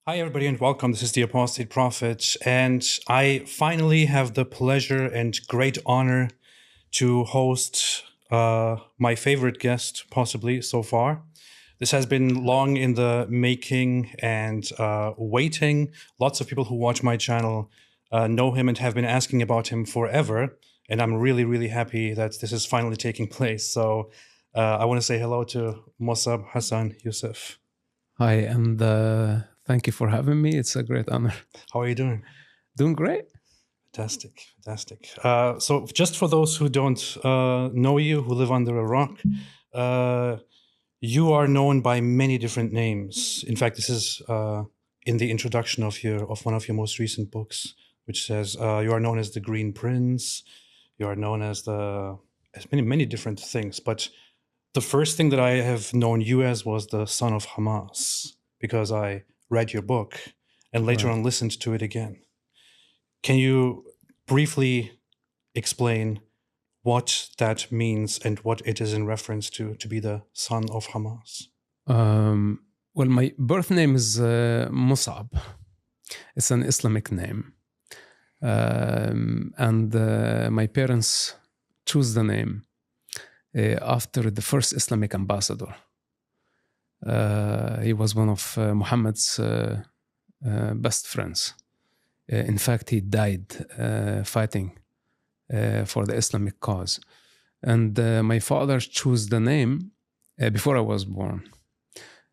Hi, everybody, and welcome. This is the Apostate Prophet, and I finally have the pleasure and great honor to host my favorite guest, possibly so far. This has been long in the making and waiting. Lots of people who watch my channel know him and have been asking about him forever, and I'm really, really happy that this is finally taking place. So I want to say hello to Mosab, Hassan, Yousef. Hi, and thank you for having me. It's a great honor. How are you doing? Doing great. Fantastic, fantastic. So just for those who don't know you, who live under a rock, you are known by many different names. In fact, this is in the introduction of one of your most recent books, which says you are known as the Green Prince. You are known as many different things. But the first thing that I have known you as was the son of Hamas, because I read your book and later on listened to it again. Can you briefly explain what that means and what it is in reference to be the son of Hamas? Well, my birth name is Mosab. It's an Islamic name. And my parents chose the name after the first Islamic ambassador. He was one of Muhammad's best friends. In fact, he died fighting for the Islamic cause. And my father chose the name before I was born.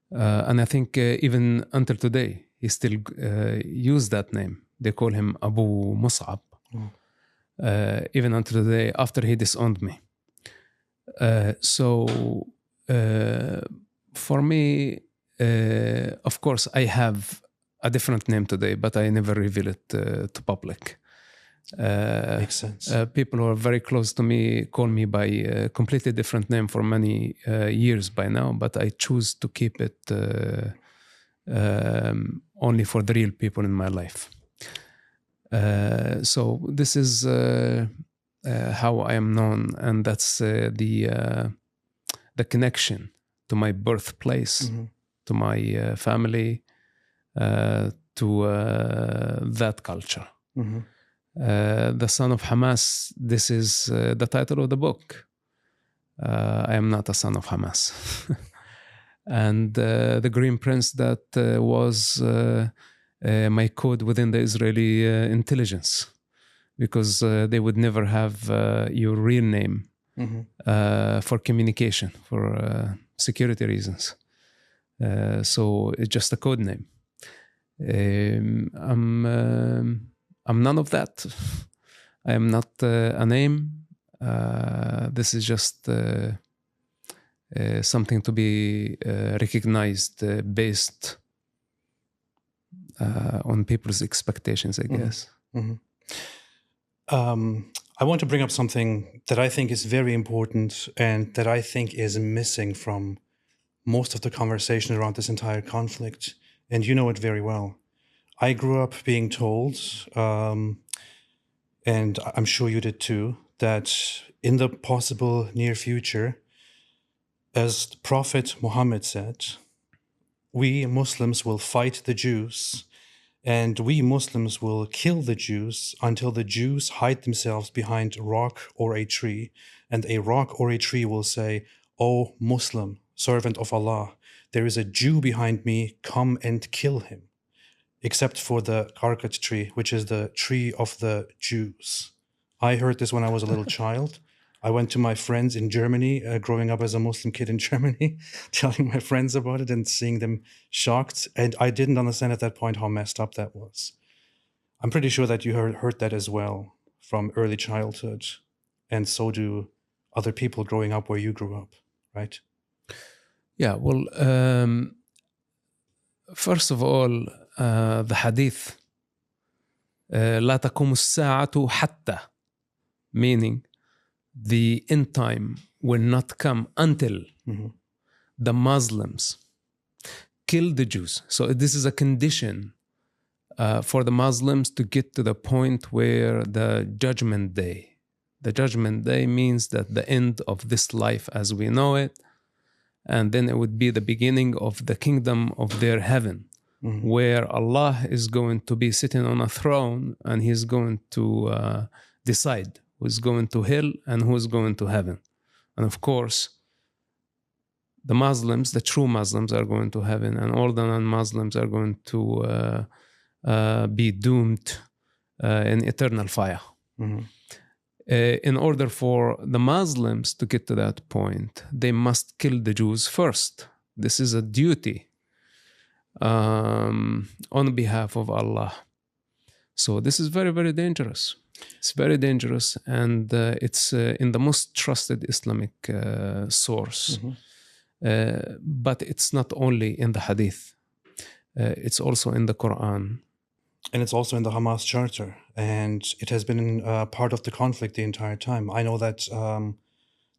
And I think even until today, he still used that name. They call him Abu Mus'ab. Even until today, after he disowned me. So for me, of course, I have a different name today, but I never reveal it to public. Makes sense. People who are very close to me call me by a completely different name for many years by now, but I choose to keep it only for the real people in my life. So this is how I am known, and that's the connection to my birthplace, to my family, to that culture. The son of Hamas, this is the title of the book. I am not a son of Hamas. And the Green Prince, that was my code within the Israeli intelligence, because they would never have your real name for communication, for security reasons. So it's just a code name. I'm none of that. I am not a name. This is just something to be recognized based on people's expectations, I guess. I want to bring up something that I think is very important and that I think is missing from most of the conversation around this entire conflict. And you know it very well. I grew up being told, and I'm sure you did too, that in the possible near future, as Prophet Muhammad said, we Muslims will fight the Jews, and we Muslims will kill the Jews until the Jews hide themselves behind a rock or a tree, and a rock or a tree will say, "O Muslim, servant of Allah, there is a Jew behind me, come and kill him." Except for the Karkat tree, which is the tree of the Jews. I heard this when I was a little child. I went to my friends in Germany, growing up as a Muslim kid in Germany, telling my friends about it and seeing them shocked. And I didn't understand at that point how messed up that was. I'm pretty sure that you heard that as well from early childhood. And so do other people growing up where you grew up, right? Yeah, well, first of all, the hadith, لا تقوم الساعة حتى, meaning the end time will not come until the Muslims kill the Jews. So this is a condition for the Muslims to get to the point where the judgment day means that the end of this life as we know it, and then it would be the beginning of the kingdom of their heaven, where Allah is going to be sitting on a throne and He's going to decide who's going to hell and who's going to heaven. And of course, the Muslims, the true Muslims, are going to heaven, and all the non-Muslims are going to be doomed in eternal fire. In order for the Muslims to get to that point, they must kill the Jews first. This is a duty on behalf of Allah. So this is very, very dangerous. It's very dangerous, and it's in the most trusted Islamic source. But it's not only in the Hadith. It's also in the Quran. And it's also in the Hamas Charter. And it has been part of the conflict the entire time. I know that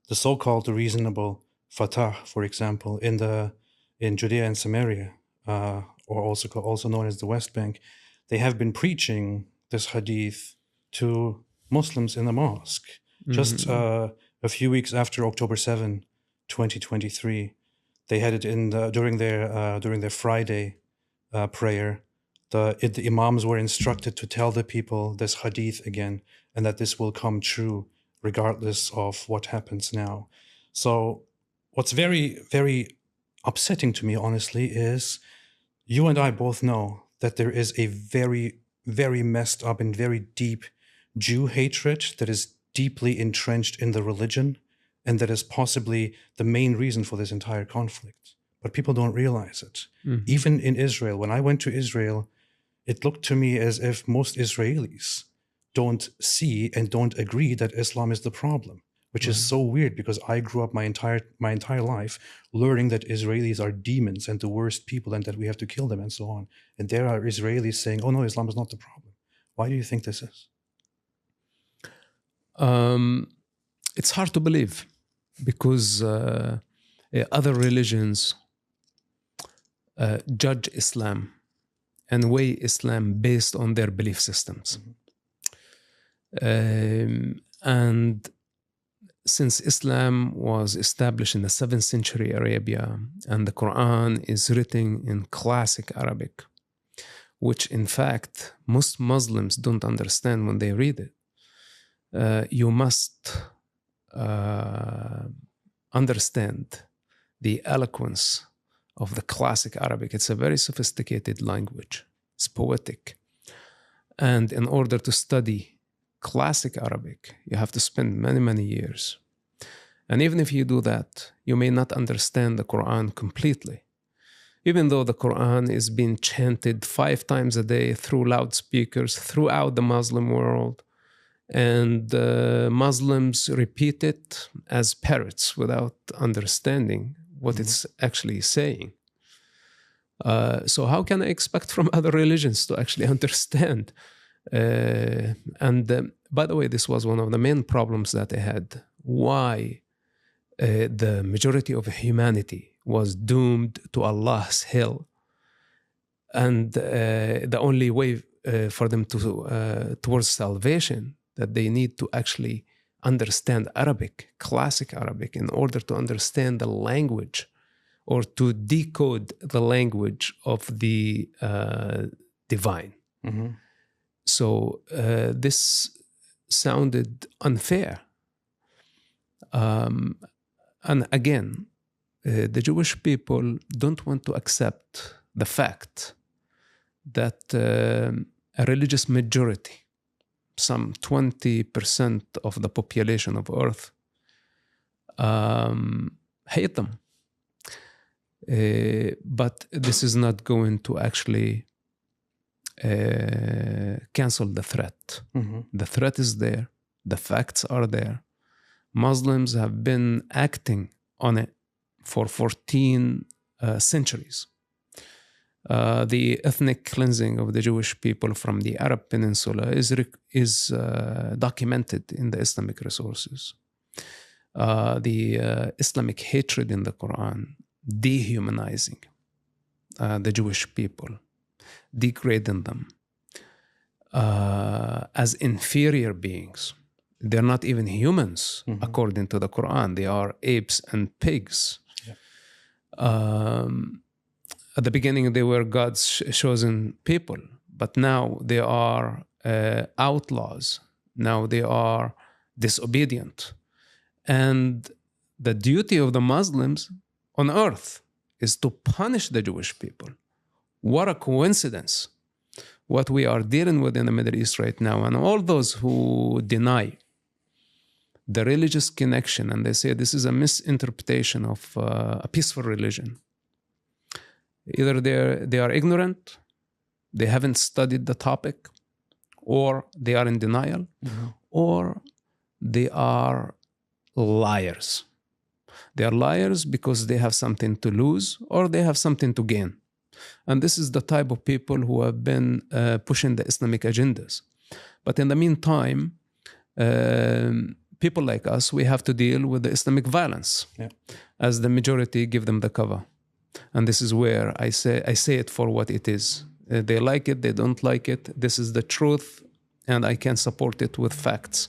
the so-called reasonable Fatah, for example, in Judea and Samaria, or also known as the West Bank, they have been preaching this hadith to Muslims in the mosque. Just a few weeks after October 7, 2023, they had it during their Friday prayer. The imams were instructed to tell the people this hadith again, and that this will come true regardless of what happens now. So what's very, very upsetting to me, honestly, is you and I both know that there is a very, very messed up and very deep Jew hatred that is deeply entrenched in the religion, and that is possibly the main reason for this entire conflict. But people don't realize it. Even in Israel, when I went to Israel, it looked to me as if most Israelis don't see and don't agree that Islam is the problem, which is so weird, because I grew up my entire life learning that Israelis are demons and the worst people and that we have to kill them and so on. And there are Israelis saying, oh no, Islam is not the problem. Why do you think this is? It's hard to believe, because other religions judge Islam and weigh Islam based on their belief systems. And since Islam was established in the 7th century Arabia, and the Quran is written in classic Arabic, which in fact most Muslims don't understand when they read it, you must understand the eloquence of the classic Arabic. It's a very sophisticated language. It's poetic. And in order to study classic Arabic, you have to spend many, many years. And even if you do that, you may not understand the Quran completely. Even though the Quran is being chanted 5 times a day through loudspeakers throughout the Muslim world, and Muslims repeat it as parrots without understanding what it's actually saying. So how can I expect from other religions to actually understand? And by the way, this was one of the main problems that I had. Why the majority of humanity was doomed to Allah's hell, and the only way for them to towards salvation, that they need to actually understand Arabic, classic Arabic, in order to understand the language or to decode the language of the divine. So this sounded unfair. And again, the Jewish people don't want to accept the fact that a religious majority, some 20% of the population of Earth, hate them. But this is not going to actually cancel the threat. The threat is there. The facts are there. Muslims have been acting on it for 14 centuries. The ethnic cleansing of the Jewish people from the Arab Peninsula is documented in the Islamic resources. The Islamic hatred in the Quran, dehumanizing the Jewish people, degrading them as inferior beings. They're not even humans, according to the Quran. They are apes and pigs. at the beginning, they were God's chosen people, but now they are outlaws. Now they are disobedient. And the duty of the Muslims on earth is to punish the Jewish people. What a coincidence. What we are dealing with in the Middle East right now, and all those who deny the religious connection, and they say this is a misinterpretation of a peaceful religion. Either they are ignorant, they haven't studied the topic, or they are in denial, or they are liars. They are liars because they have something to lose or they have something to gain. And this is the type of people who have been pushing the Islamic agendas. But in the meantime, people like us, we have to deal with the Islamic violence as the majority give them the cover. And this is where I say it for what it is. They like it, they don't like it. This is the truth, and I can support it with facts.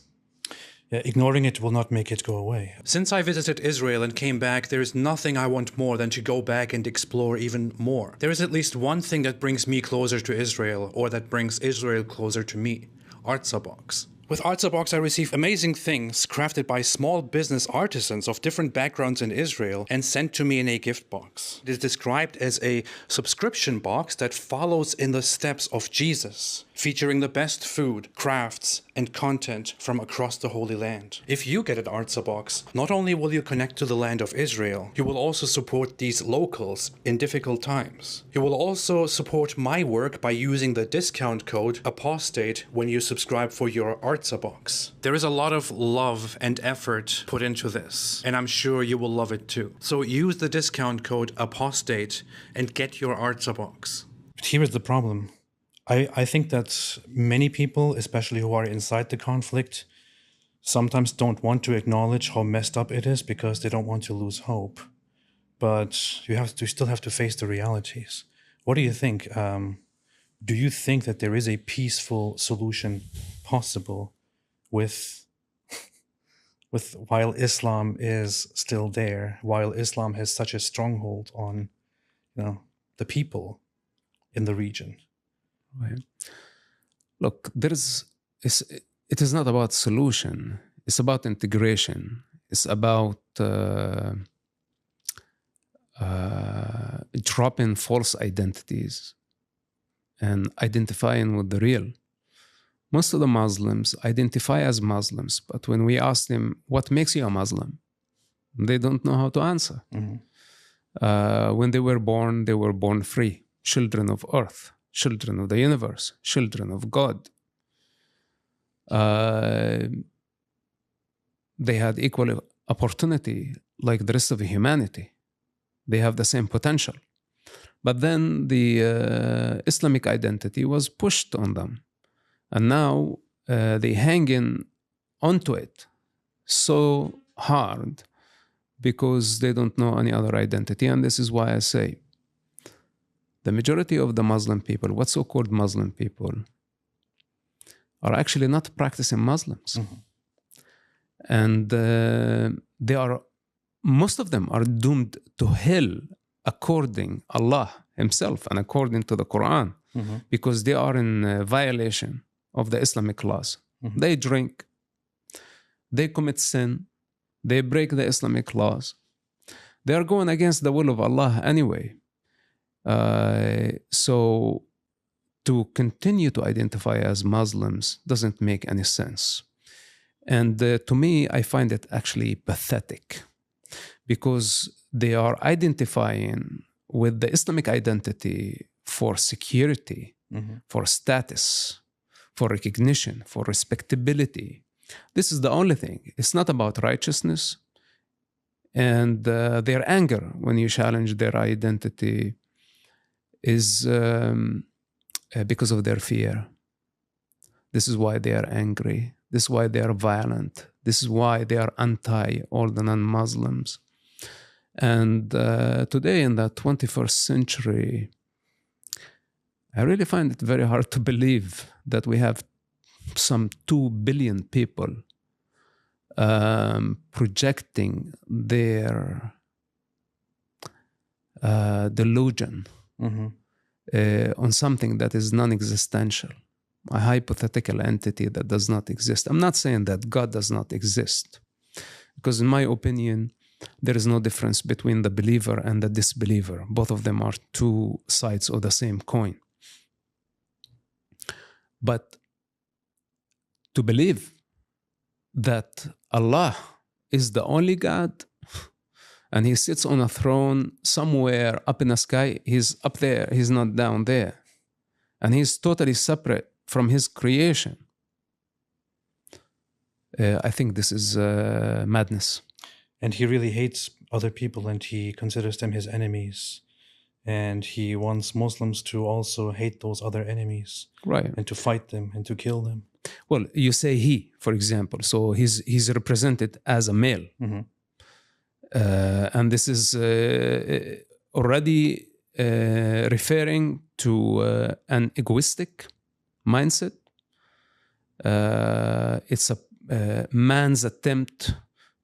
Yeah, ignoring it will not make it go away. Since I visited Israel and came back, there is nothing I want more than to go back and explore even more. There is at least one thing that brings me closer to Israel, or that brings Israel closer to me: Artza Box. With Artza Box, I receive amazing things crafted by small business artisans of different backgrounds in Israel and sent to me in a gift box. It is described as a subscription box that follows in the steps of Jesus, featuring the best food, crafts, and content from across the Holy Land. If you get an Artza Box, not only will you connect to the land of Israel, you will also support these locals in difficult times. You will also support my work by using the discount code Apostate when you subscribe for your Artza Box. There is a lot of love and effort put into this, and I'm sure you will love it too. So use the discount code Apostate and get your Artza Box. But here is the problem. I think that many people, especially who are inside the conflict, sometimes don't want to acknowledge how messed up it is because they don't want to lose hope. But you still have to face the realities. What do you think? Do you think that there is a peaceful solution possible with while Islam is still there, while Islam has such a stronghold on, the people in the region? Right. Look, it is not about solution. It's about integration. It's about dropping false identities and identifying with the real. Most of the Muslims identify as Muslims, but when we ask them, what makes you a Muslim? They don't know how to answer. When they were born free, children of earth, children of the universe, children of God. They had equal opportunity like the rest of humanity. They have the same potential. But then the Islamic identity was pushed on them. And now they hang in onto it so hard because they don't know any other identity. And this is why I say, the majority of the Muslim people, what so-called Muslim people, are actually not practicing Muslims. And most of them are doomed to hell according Allah himself and according to the Quran, because they are in violation of the Islamic laws. They drink, they commit sin, they break the Islamic laws. They are going against the will of Allah anyway. So to continue to identify as Muslims doesn't make any sense. And to me, I find it actually pathetic because they are identifying with the Islamic identity for security, for status, for recognition, for respectability. This is the only thing. It's not about righteousness. And their anger when you challenge their identity is because of their fear. This is why they are angry. This is why they are violent. This is why they are anti all the non-Muslims. And today in the 21st century, I really find it very hard to believe that we have some 2 billion people projecting their delusion on something that is non-existential, a hypothetical entity that does not exist. I'm not saying that God does not exist, because in my opinion, there is no difference between the believer and the disbeliever. Both of them are two sides of the same coin. But to believe that Allah is the only God and he sits on a throne somewhere up in the sky, he's up there, he's not down there, and he's totally separate from his creation, I think this is madness. And he really hates other people and he considers them his enemies. And he wants Muslims to also hate those other enemies. Right. And to fight them and to kill them. Well, you say he, for example. So he's represented as a male. And this is already referring to an egoistic mindset. It's a man's attempt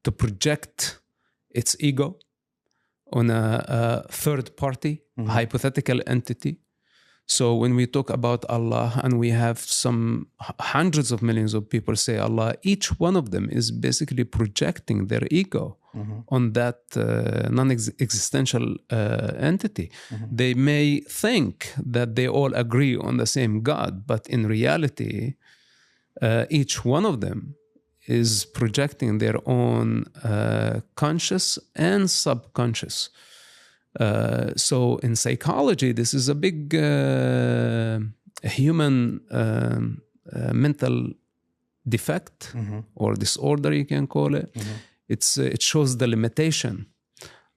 to project its ego on a third party, hypothetical entity. So when we talk about Allah and we have some hundreds of millions of people say Allah, each one of them is basically projecting their ego on that non-existential entity. They may think that they all agree on the same God, but in reality, each one of them is projecting their own conscious and subconscious. So in psychology, this is a big human mental defect or disorder, you can call it. It shows the limitation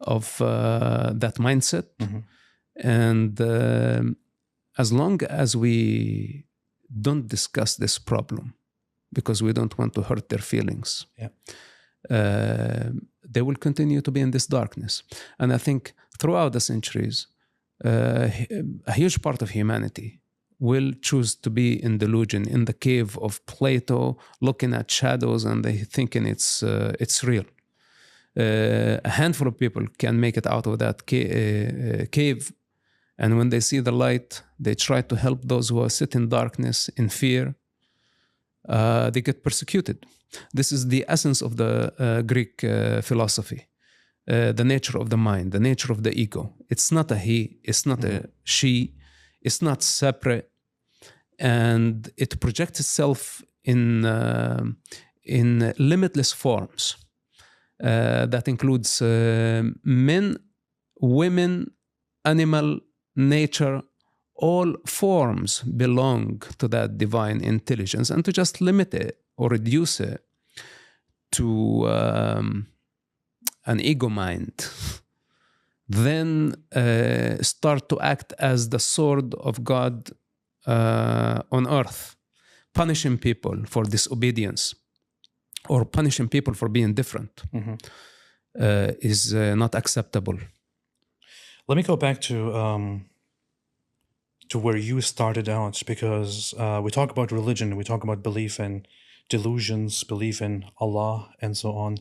of that mindset. And as long as we don't discuss this problem, because we don't want to hurt their feelings, they will continue to be in this darkness. And I think throughout the centuries, a huge part of humanity will choose to be in delusion, in the cave of Plato, looking at shadows and they thinking it's real. A handful of people can make it out of that cave, and when they see the light, they try to help those who are sitting in darkness, in fear. They get persecuted. This is the essence of the Greek philosophy. The nature of the mind, the nature of the ego. It's not a he, it's not a she, it's not separate, and it projects itself in limitless forms. That includes men, women, animal, nature. All forms belong to that divine intelligence, and to just limit it or reduce it to an ego mind, then start to act as the sword of God on earth, punishing people for disobedience or punishing people for being different is not acceptable. Let me go back to where you started out, because we talk about religion, we talk about belief in delusions, belief in Allah, and so on.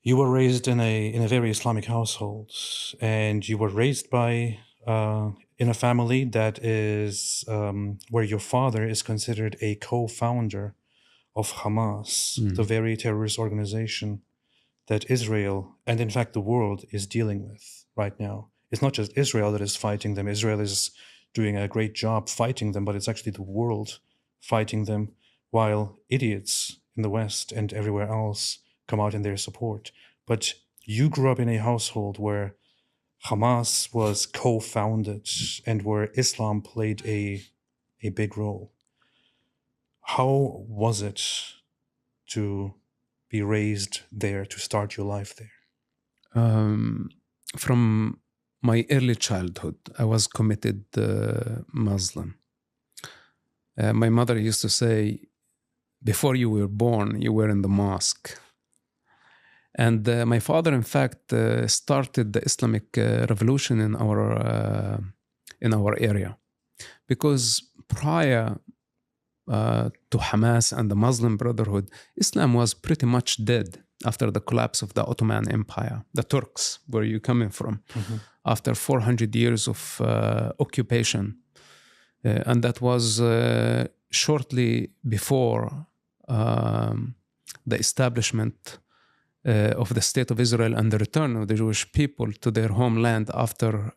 You were raised in a very Islamic household, and you were raised by in a family that is where your father is considered a co-founder of Hamas, the very terrorist organization that Israel and in fact the world is dealing with right now. It's not just Israel that is fighting them. Israel is doing a great job fighting them, but it's actually the world fighting them, while idiots in the West and everywhere else come out in their support. But you grew up in a household where Hamas was co-founded and where Islam played a big role. How was it to be raised there, to start your life there? From my early childhood, I was committed Muslim. My mother used to say, before you were born, you were in the mosque. And my father, in fact, started the Islamic revolution in our area, because prior to Hamas and the Muslim Brotherhood, Islam was pretty much dead. after the collapse of the Ottoman Empire, the Turks, where are you coming from, after 400 years of occupation. And that was shortly before the establishment of the State of Israel and the return of the Jewish people to their homeland after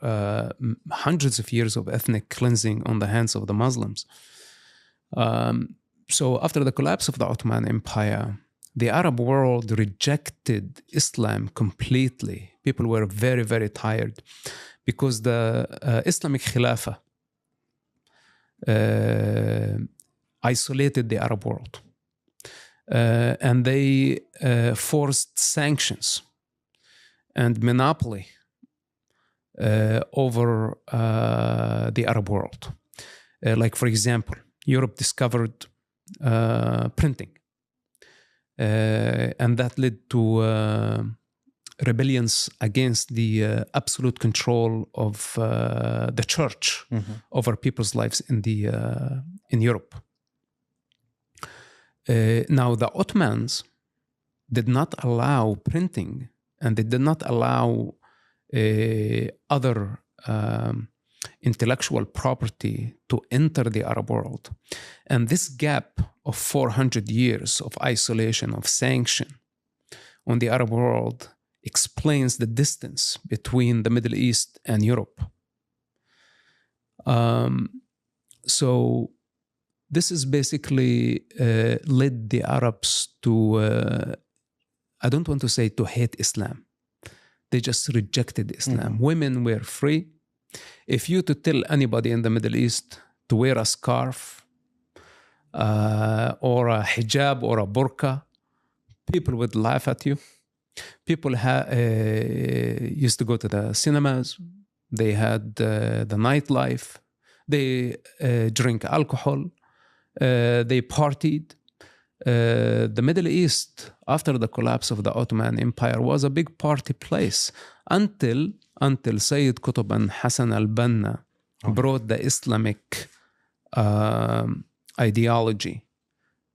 hundreds of years of ethnic cleansing on the hands of the Muslims. So after the collapse of the Ottoman Empire, the Arab world rejected Islam completely. People were very, very tired because the Islamic Khilafah isolated the Arab world. And they forced sanctions and monopoly over the Arab world. Like, for example, Europe discovered printing. And that led to rebellions against the absolute control of the church over people's lives in Europe. Now, the Ottomans did not allow printing, and they did not allow other intellectual property to enter the Arab world. And this gap of 400 years of isolation, of sanction on the Arab world explains the distance between the Middle East and Europe. So this is basically led the Arabs to, I don't want to say to hate Islam. They just rejected Islam. Women were free. If you to tell anybody in the Middle East to wear a scarf or a hijab or a burqa, people would laugh at you. People used to go to the cinemas. They had the nightlife. They drink alcohol. They partied. The Middle East, after the collapse of the Ottoman Empire, was a big party place until Sayyid Qutb and Hassan al-Banna brought the Islamic ideology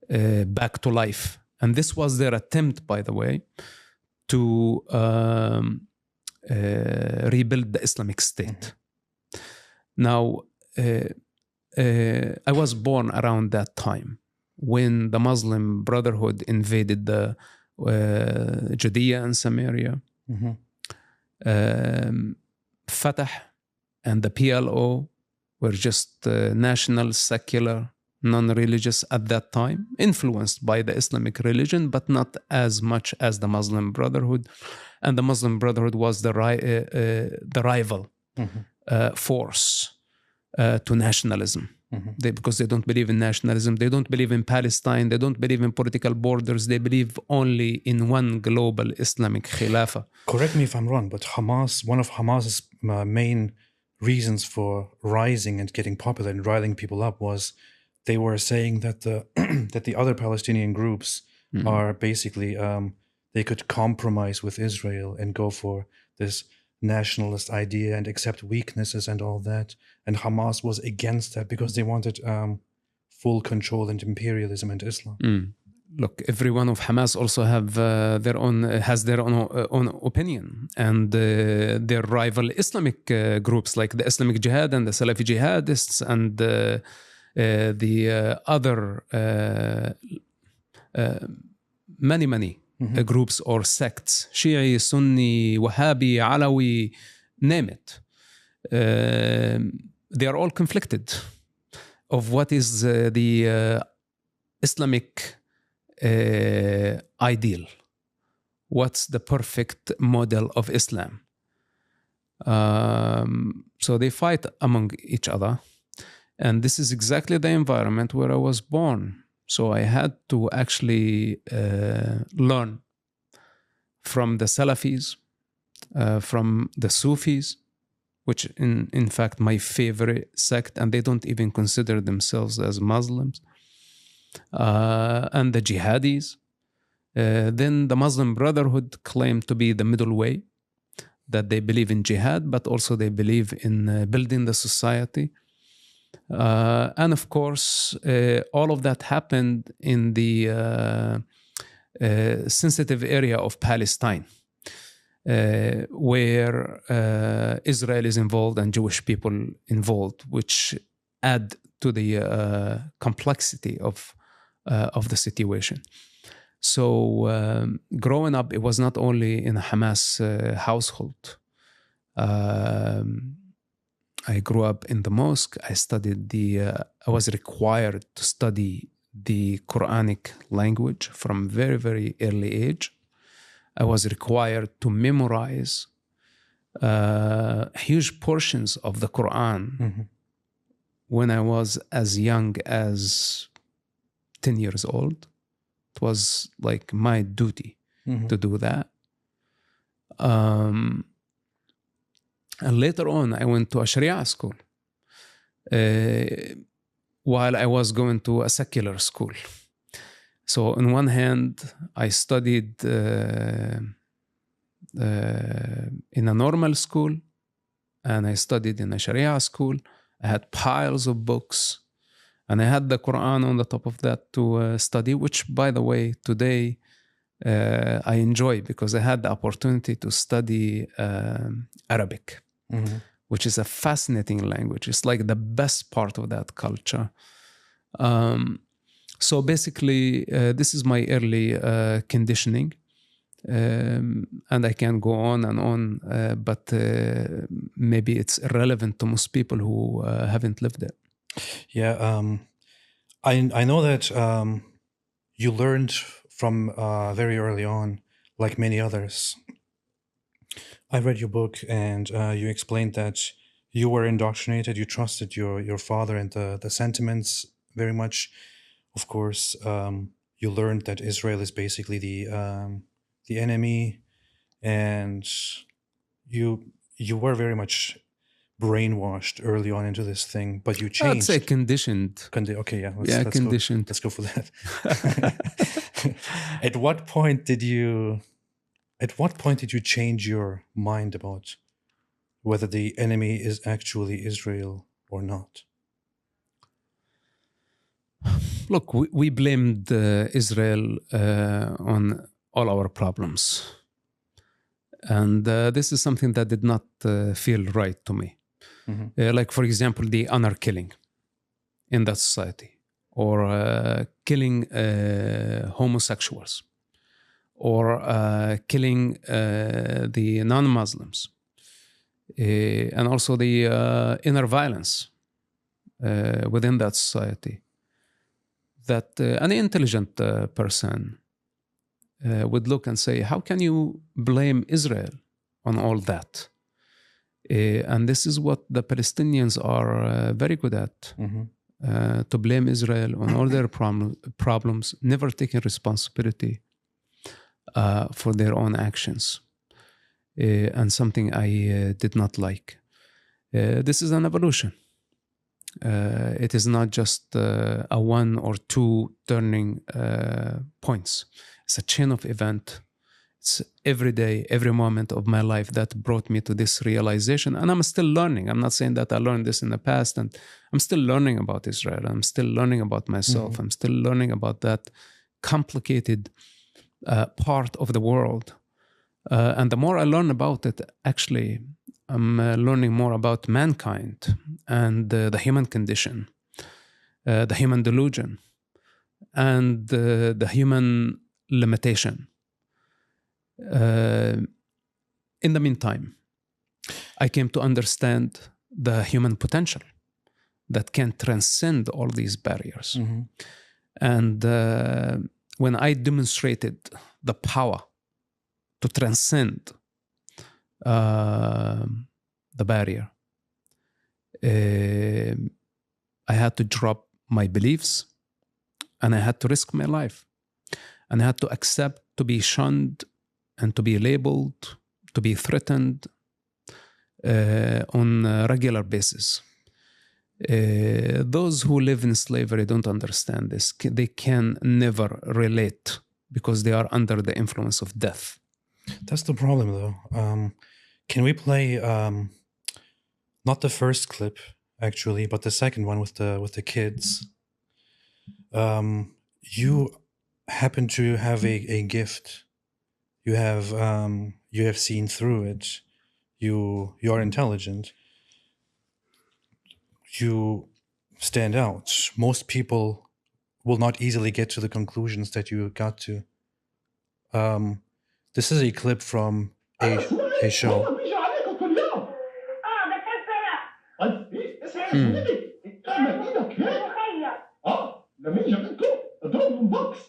back to life. And this was their attempt, by the way, to rebuild the Islamic State. Now, I was born around that time when the Muslim Brotherhood invaded the Judea and Samaria. Fatah and the PLO were just national, secular, non-religious at that time, influenced by the Islamic religion, but not as much as the Muslim Brotherhood. And the Muslim Brotherhood was the rival force to nationalism. Because they don't believe in nationalism, they don't believe in Palestine, they don't believe in political borders, they believe only in one global Islamic Khilafah. Correct me if I'm wrong, but Hamas, one of Hamas's main reasons for rising and getting popular and riling people up was they were saying that the other Palestinian groups are basically they could compromise with Israel and go for this nationalist idea and accept weaknesses and all that. And Hamas was against that because they wanted full control and imperialism and Islam. Look, every one of Hamas also have their own opinion, and their rival Islamic groups like the Islamic Jihad and the Salafi Jihadists and the other many groups or sects, Shi'i, Sunni, Wahhabi, Alawi, name it. They are all conflicted of what is the Islamic ideal. What's the perfect model of Islam? So they fight among each other. And this is exactly the environment where I was born. So I had to actually learn from the Salafis, from the Sufis, which in fact my favorite sect, and they don't even consider themselves as Muslims, and the Jihadis. Then the Muslim Brotherhood claimed to be the middle way, that they believe in jihad, but also they believe in building the society. And of course, all of that happened in the sensitive area of Palestine, where Israel is involved and Jewish people involved, which add to the complexity of the situation. So growing up, it was not only in a Hamas household. I grew up in the mosque. I studied I was required to study the Quranic language from very, very early age. I was required to memorize huge portions of the Quran when I was as young as 10 years old. It was like my duty to do that. And later on, I went to a Sharia school while I was going to a secular school. So on one hand, I studied in a normal school, and I studied in a Sharia school. I had piles of books, and I had the Quran on the top of that to study, which, by the way, today I enjoy because I had the opportunity to study Arabic, which is a fascinating language. It's like the best part of that culture. So basically, this is my early conditioning. And I can go on and on, but maybe it's irrelevant to most people who haven't lived it. Yeah, I know that you learned from very early on, like many others. I read your book, and you explained that you were indoctrinated. You trusted your father and the sentiments very much. Of course, you learned that Israel is basically the enemy, and you were very much brainwashed early on into this thing, but you changed. I'd say conditioned. Okay, yeah, conditioned. Let's go for that. At what point did you change your mind about whether the enemy is actually Israel or not? Look, we blamed Israel on all our problems. And this is something that did not feel right to me. Like, for example, the honor killing in that society, or killing homosexuals, or killing the non-Muslims, and also the inner violence within that society. That an intelligent person would look and say, how can you blame Israel on all that? And this is what the Palestinians are very good at, to blame Israel on all their problems, never taking responsibility for their own actions. And something I did not like. This is an evolution. It is not just a one or two turning points. It's a chain of event. It's every day, every moment of my life that brought me to this realization. And I'm still learning. I'm not saying that I learned this in the past. And I'm still learning about Israel. I'm still learning about myself. I'm still learning about that complicated part of the world. And the more I learn about it, actually, I'm learning more about mankind and the human condition, the human delusion, and the human limitation. In the meantime, I came to understand the human potential that can transcend all these barriers. And when I demonstrated the power to transcend the barrier, I had to drop my beliefs, and I had to risk my life, and I had to accept to be shunned and to be labeled, to be threatened on a regular basis. Those who live in slavery don't understand this. They can never relate because they are under the influence of death. That's the problem, though. Can we play not the first clip, actually, but the second one with the kids? happen to have a gift. You have seen through it. You are intelligent. You stand out. Most people will not easily get to the conclusions that you got to. This is a clip from a show. لما يجي عندكم اضربهم بوكس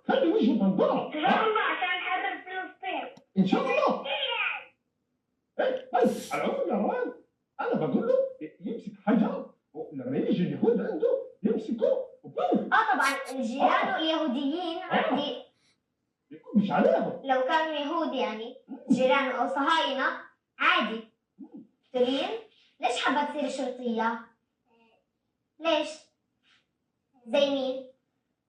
خلي وجهه منظره عشان حرب فلسطين ان شاء الله ايه على العموم يا روان انا بقول له يمسك حجر ولما يجي اليهود عنده يمسكوه طبعا جيرانه اليهوديين عادي يكون مش عليهم لو كانوا يهود يعني جيرانه او صهاينه عادي ترين ليش حابه تصير شرطيه؟ ليش؟ زي مين؟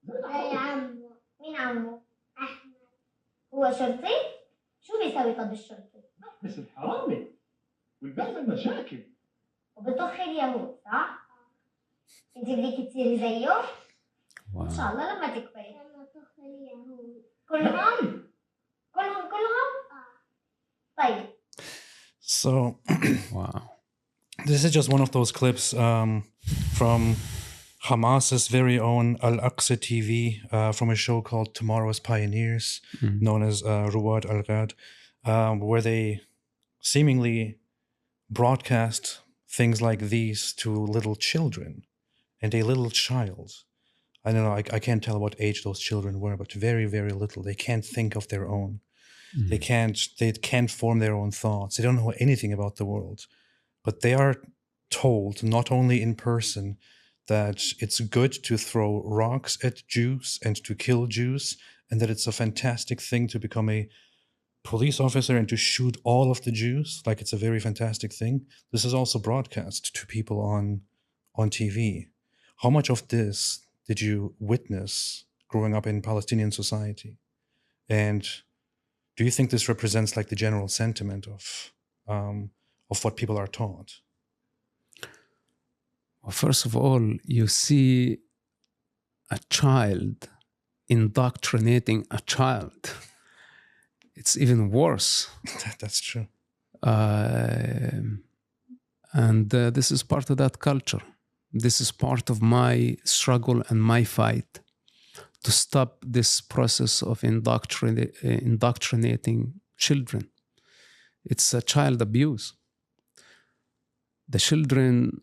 زي عمو. مين عمو؟ أحمد. هو شرطي؟ شو بيسوي طب الشرطي؟ بس الحرامي والبيعمل مشاكل وبطخ اليهود صح؟ انت بدك تصيري زيه؟ ان شاء الله لما تكبري لما تطخ اليهود كلهم؟ كلهم؟ طيب. So Wow. this is just one of those clips from Hamas's very own Al-Aqsa TV from a show called Tomorrow's Pioneers, known as Ruwad Al-Ghad, where they seemingly broadcast things like these to little children. And a little child, I don't know, I can't tell what age those children were, but very, very little. They can't think of their own. They can't form their own thoughts. They don't know anything about the world. But they are told, not only in person, that it's good to throw rocks at Jews and to kill Jews, and that it's a fantastic thing to become a police officer and to shoot all of the Jews, like it's a very fantastic thing. This is also broadcast to people on TV. How much of this did you witness growing up in Palestinian society? And do you think this represents like the general sentiment of what people are taught? Well, first of all, you see a child indoctrinating a child. It's even worse. That's true. And this is part of that culture. This is part of my struggle and my fight to stop this process of indoctrinating children. It's a child abuse. The children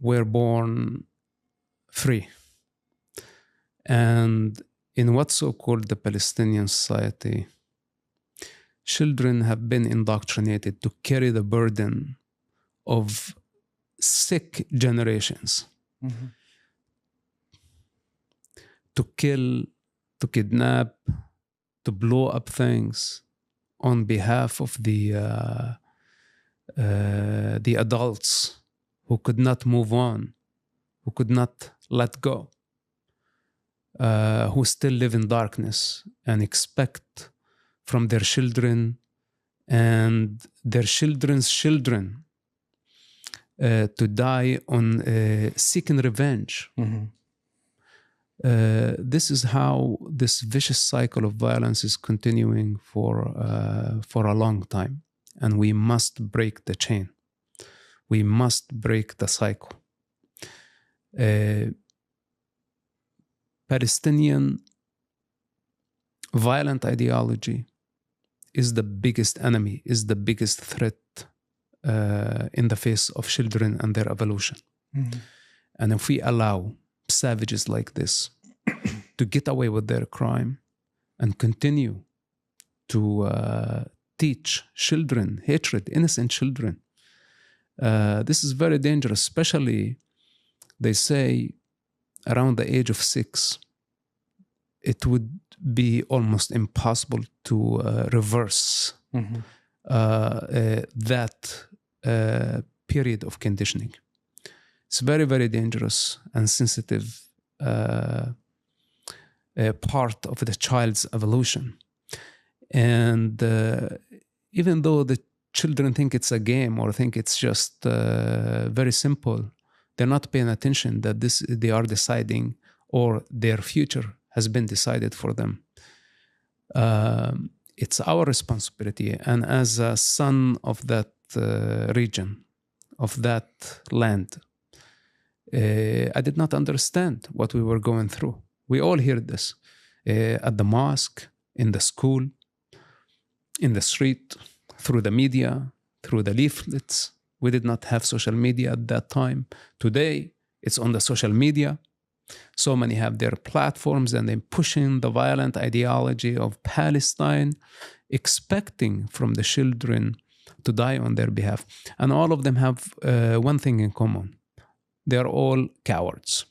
were born free. And in what's so-called the Palestinian society, children have been indoctrinated to carry the burden of sick generations. Mm-hmm. To kill, to kidnap, to blow up things on behalf of the adults who could not move on, who could not let go, who still live in darkness and expect from their children and their children's children to die on seeking revenge. Mm-hmm. This is how this vicious cycle of violence is continuing for a long time, and we must break the chain. We must break the cycle. Palestinian violent ideology is the biggest enemy, is the biggest threat in the face of children and their evolution. Mm-hmm. And if we allow savages like this to get away with their crime and continue to teach children hatred, innocent children, this is very dangerous, especially, they say, around the age of 6. It would be almost impossible to reverse that period of conditioning. It's very, very dangerous and sensitive part of the child's evolution. And even though the children think it's a game or think it's just very simple, they're not paying attention that they are deciding, or their future has been decided for them. It's our responsibility. And as a son of that region, of that land, I did not understand what we were going through. We all hear this at the mosque, in the school, in the street, through the media, through the leaflets. We did not have social media at that time. Today, it's on the social media. So many have their platforms and they're pushing the violent ideology of Palestine, expecting from the children to die on their behalf. And all of them have one thing in common. They're all cowards.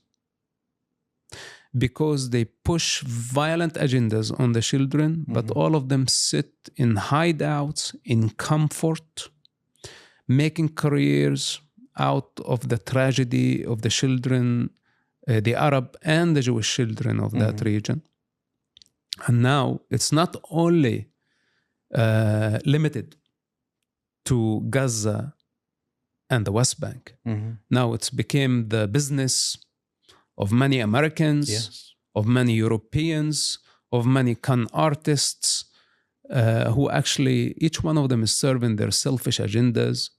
Because they push violent agendas on the children, but all of them sit in hideouts, in comfort, making careers out of the tragedy of the children, the Arab and the Jewish children of that region. And now it's not only limited to Gaza and the West Bank. Now it's became the business of many Americans, of many Europeans, of many con artists, who actually, each one of them is serving their selfish agendas.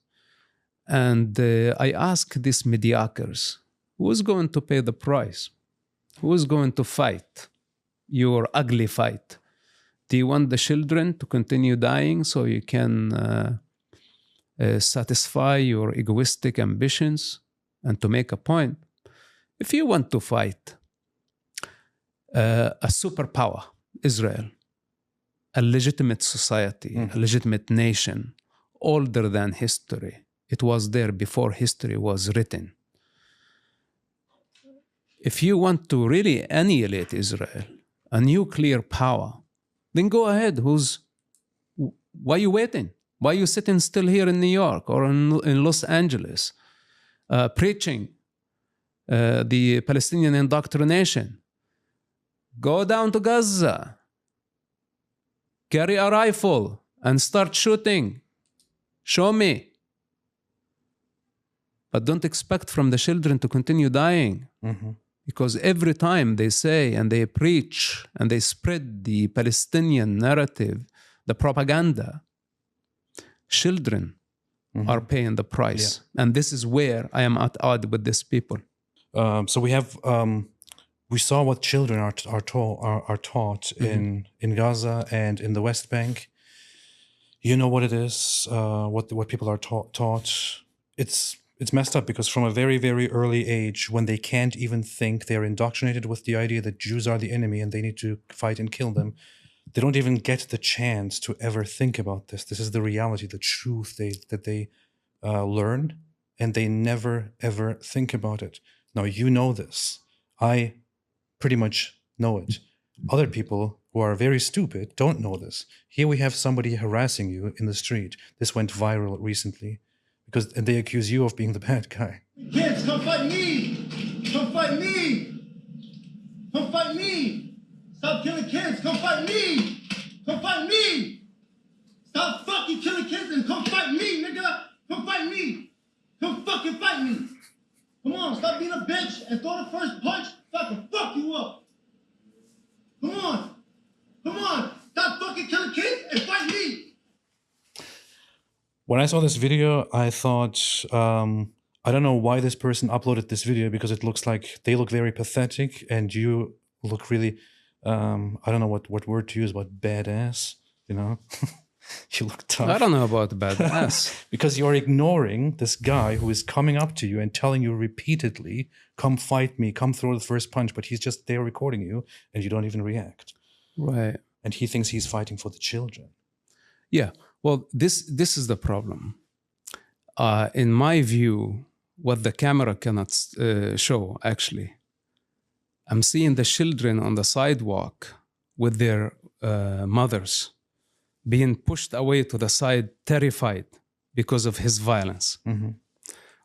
And I ask these mediocres, who is going to pay the price? Who is going to fight your ugly fight? Do you want the children to continue dying so you can satisfy your egoistic ambitions? And to make a point, if you want to fight a superpower, Israel, a legitimate society, a legitimate nation, older than history, it was there before history was written. If you want to really annihilate Israel, a nuclear power, then go ahead. Why are you waiting? Why are you sitting still here in New York or in Los Angeles, preaching the Palestinian indoctrination? Go down to Gaza, carry a rifle and start shooting. Show me. But don't expect from the children to continue dying. Because every time they say and they preach and they spread the Palestinian narrative, the propaganda, children are paying the price. And this is where I am at odds with these people. So we saw what children are taught in Gaza and in the West Bank. You know what it is, what people are taught. It's messed up because from a very, very early age, when they can't even think, they're indoctrinated with the idea that Jews are the enemy and they need to fight and kill them. They don't even get the chance to ever think about this. This is the reality, the truth that they learn, and they never, ever think about it. Now, you know this. I pretty much know it. Other people who are very stupid don't know this. Here we have somebody harassing you in the street. This went viral recently. And they accuse you of being the bad guy. Kids, come fight me! Come fight me! Come fight me! Stop killing kids! Come fight me! Come fight me! Stop fucking killing kids and come fight me, nigga! Come fight me! Come fucking fight me! Come on, stop being a bitch and throw the first punch so I can fuck you up! Come on! Come on! Stop fucking killing kids and fight me! When I saw this video, I thought, I don't know why this person uploaded this video because it looks like they look very pathetic and you look really, I don't know what word to use, but badass, you know? You look tough. I don't know about badass. Because you're ignoring this guy who is coming up to you and telling you repeatedly, come fight me, come throw the first punch, but he's just there recording you and you don't even react. Right. And he thinks he's fighting for the children. Yeah. Well, this is the problem. In my view, what the camera cannot show, actually, I'm seeing the children on the sidewalk with their mothers being pushed away to the side, terrified because of his violence.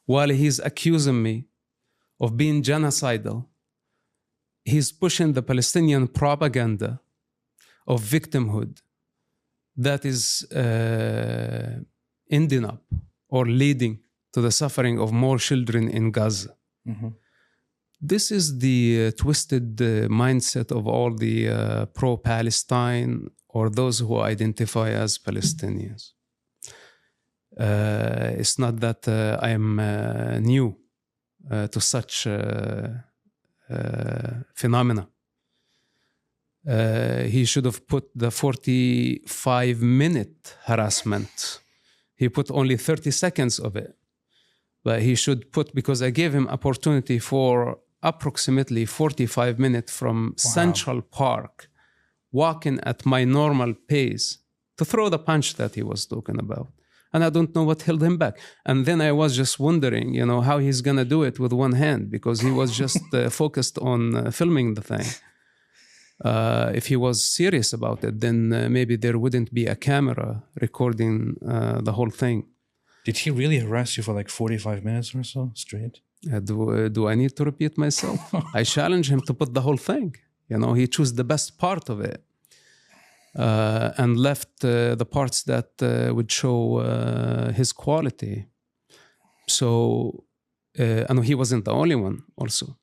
While he's accusing me of being genocidal, he's pushing the Palestinian propaganda of victimhood that is ending up or leading to the suffering of more children in Gaza. This is the twisted mindset of all the pro-Palestine or those who identify as Palestinians. It's not that I am new to such phenomena. He should have put the 45-minute harassment. He put only 30 seconds of it. But he should put, because I gave him opportunity for approximately 45 minutes from Central Park, walking at my normal pace to throw the punch that he was talking about. And I don't know what held him back. And then I was just wondering, how he's going to do it with one hand, because he was just focused on filming the thing. If he was serious about it, then maybe there wouldn't be a camera recording the whole thing. Did he really harass you for like 45 minutes or so straight? Do I need to repeat myself? I challenge him to put the whole thing. He chose the best part of it and left the parts that would show his quality. So, and he wasn't the only one also.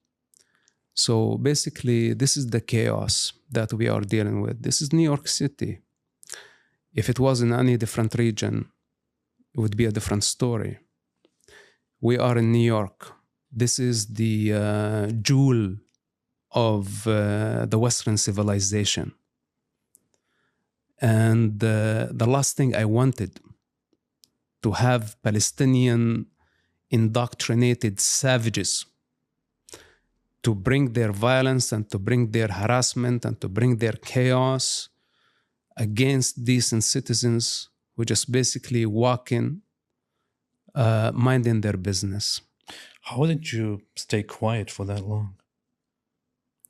So basically, this is the chaos that we are dealing with. This is New York City. If it was in any different region, it would be a different story. We are in New York. This is the jewel of the Western civilization. And the last thing I wanted to have Palestinian indoctrinated savages to bring their violence and to bring their harassment and to bring their chaos against decent citizens who just basically walk in, minding their business. How did you stay quiet for that long?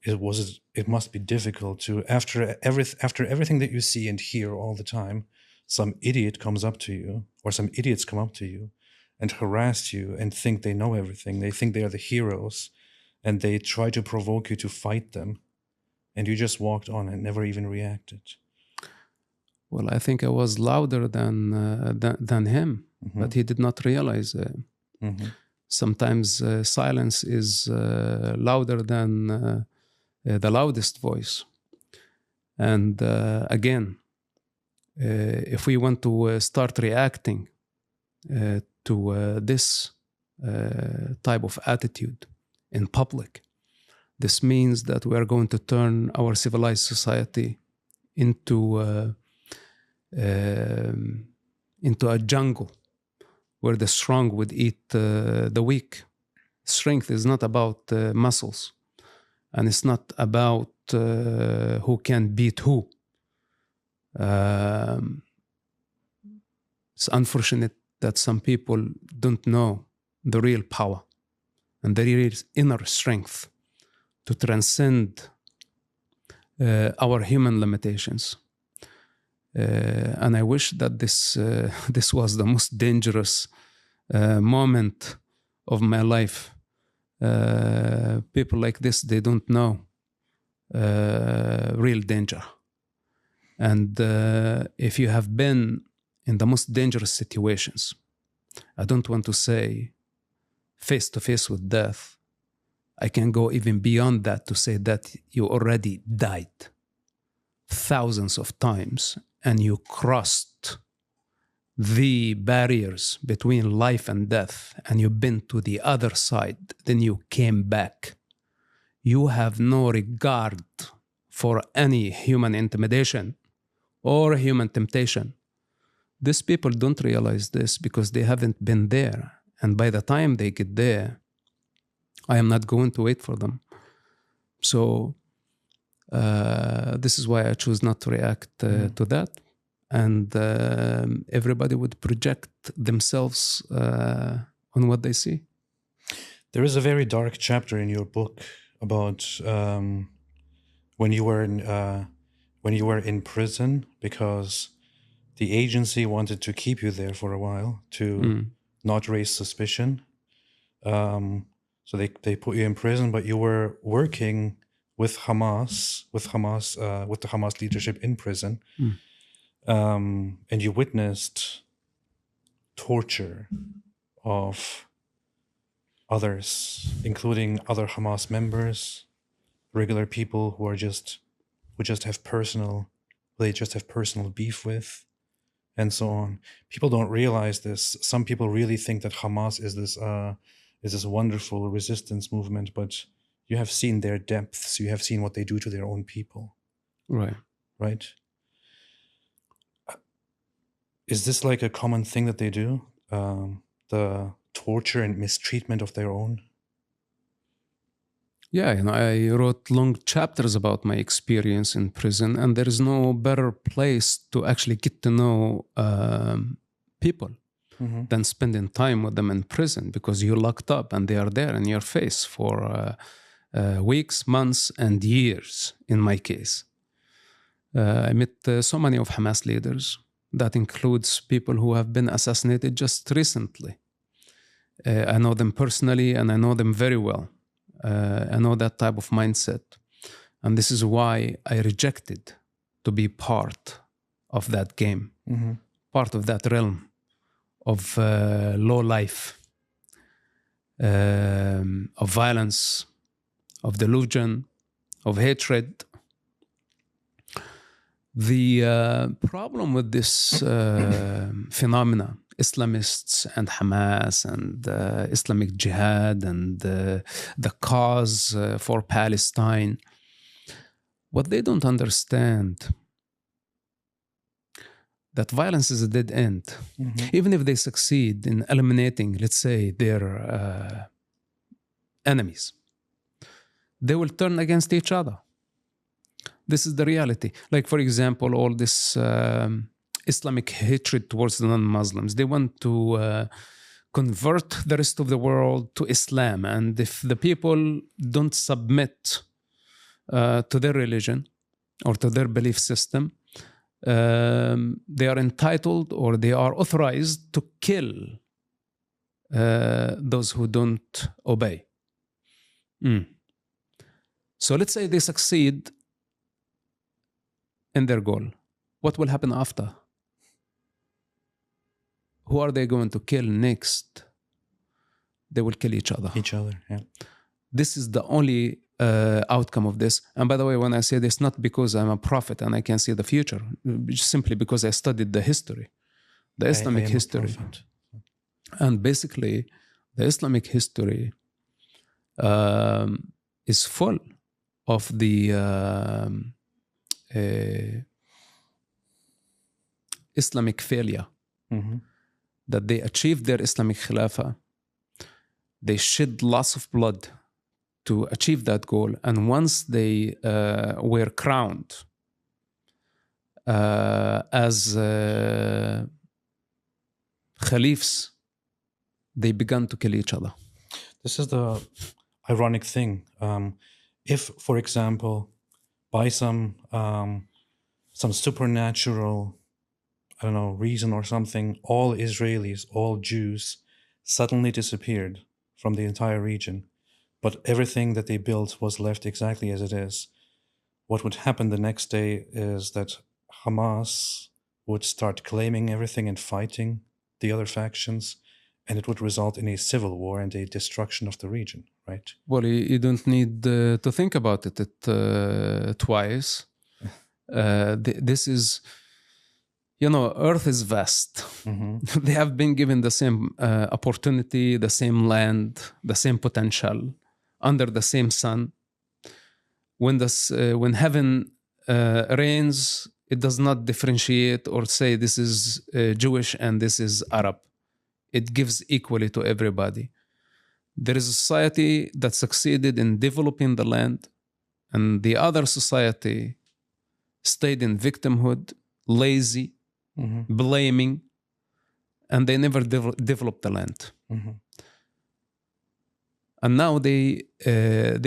It must be difficult to, after everything that you see and hear all the time, some idiot comes up to you, or some idiots come up to you and harass you and think they know everything. They think they are the heroes, and they try to provoke you to fight them, and you just walked on and never even reacted. Well, I think I was louder than him, but he did not realize it. Sometimes silence is louder than the loudest voice. And again, if we want to start reacting to this type of attitude in public, this means that we are going to turn our civilized society into a jungle where the strong would eat the weak. Strength is not about muscles, and it's not about who can beat who. It's unfortunate that some people don't know the real power and the real inner strength to transcend our human limitations. And I wish that this was the most dangerous moment of my life. People like this, they don't know real danger. And if you have been in the most dangerous situations, I don't want to say face to face with death. I can go even beyond that to say that you already died thousands of times and you crossed the barriers between life and death and you've been to the other side, then you came back. You have no regard for any human intimidation or human temptation. These people don't realize this because they haven't been there. And by the time they get there, I am not going to wait for them. So this is why I choose not to react to that. And everybody would project themselves on what they see. There is a very dark chapter in your book about when you were in prison because the agency wanted to keep you there for a while to not raise suspicion. So they put you in prison, but you were working with Hamas, with the Hamas leadership in prison. And you witnessed torture of others, including other Hamas members, regular people who just have personal beef with, and so on. People don't realize this. Some people really think that Hamas is this wonderful resistance movement, but you have seen their depths. You have seen what they do to their own people. Right. Right? Is this like a common thing that they do? The torture and mistreatment of their own? Yeah, I wrote long chapters about my experience in prison, and there is no better place to actually get to know people than spending time with them in prison, because you're locked up and they are there in your face for weeks, months, and years, in my case. I met so many of Hamas leaders. That includes people who have been assassinated just recently. I know them personally, and I know them very well. I know that type of mindset. And this is why I rejected to be part of that game, part of that realm of low life, of violence, of delusion, of hatred. The problem with this phenomena, Islamists and Hamas and Islamic Jihad and the cause for Palestine, what they don't understand, that violence is a dead end. Even if they succeed in eliminating, let's say, their enemies, they will turn against each other. This is the reality. Like, for example, all this Islamic hatred towards the non-Muslims. They want to convert the rest of the world to Islam. And if the people don't submit to their religion or to their belief system, they are entitled or they are authorized to kill those who don't obey. So let's say they succeed in their goal. What will happen after? Who are they going to kill next? They will kill each other. Yeah. This is the only outcome of this. And by the way, when I say this, not because I'm a prophet and I can see the future, simply because I studied the history, the Islamic history. And basically, the Islamic history is full of the Islamic failure, that they achieved their Islamic Khilafah. They shed lots of blood to achieve that goal. And once they were crowned as caliphs, they began to kill each other. This is the ironic thing. If, for example, by some supernatural, reason or something, all Israelis, all Jews suddenly disappeared from the entire region, but everything that they built was left exactly as it is, what would happen the next day is that Hamas would start claiming everything and fighting the other factions, and it would result in a civil war and a destruction of the region, right? Well, you don't need to think about it twice. This is, Earth is vast. They have been given the same opportunity, the same land, the same potential, under the same sun. When heaven reigns, it does not differentiate or say this is Jewish and this is Arab. It gives equally to everybody. There is a society that succeeded in developing the land, and the other society stayed in victimhood, lazy, blaming, and they never developed the land. And now they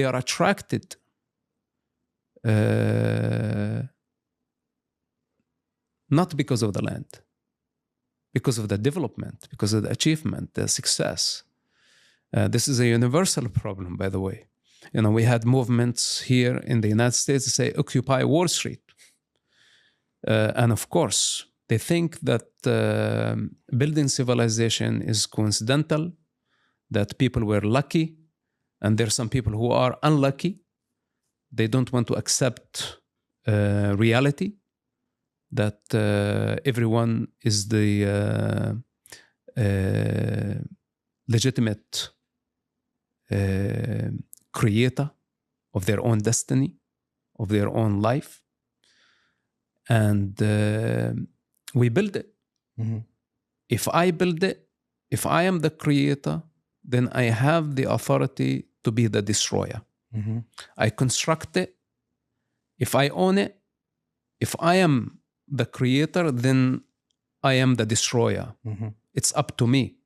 are attracted not because of the land, because of the development, because of the achievement, the success. This is a universal problem, by the way. We had movements here in the United States that say, Occupy Wall Street. And of course, they think that building civilization is coincidental, that people were lucky, and there are some people who are unlucky. They don't want to accept reality, that everyone is the legitimate creator of their own destiny, of their own life. And we build it. Mm-hmm. If I build it, if I am the creator, then I have the authority to be the destroyer. Mm-hmm. I construct it. If I own it, if I am the creator, then I am the destroyer. Mm-hmm. It's up to me.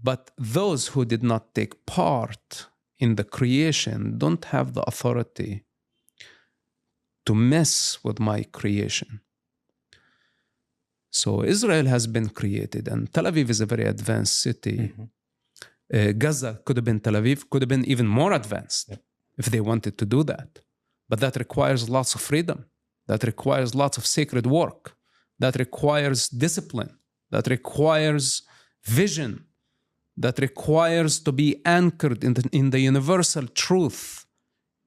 But those who did not take part in the creation don't have the authority to mess with my creation. So Israel has been created, and Tel Aviv is a very advanced city. Mm-hmm. Gaza could have been Tel Aviv, could have been even more advanced if they wanted to do that. But that requires lots of freedom. That requires lots of sacred work. That requires discipline. That requires vision. That requires to be anchored in the universal truth,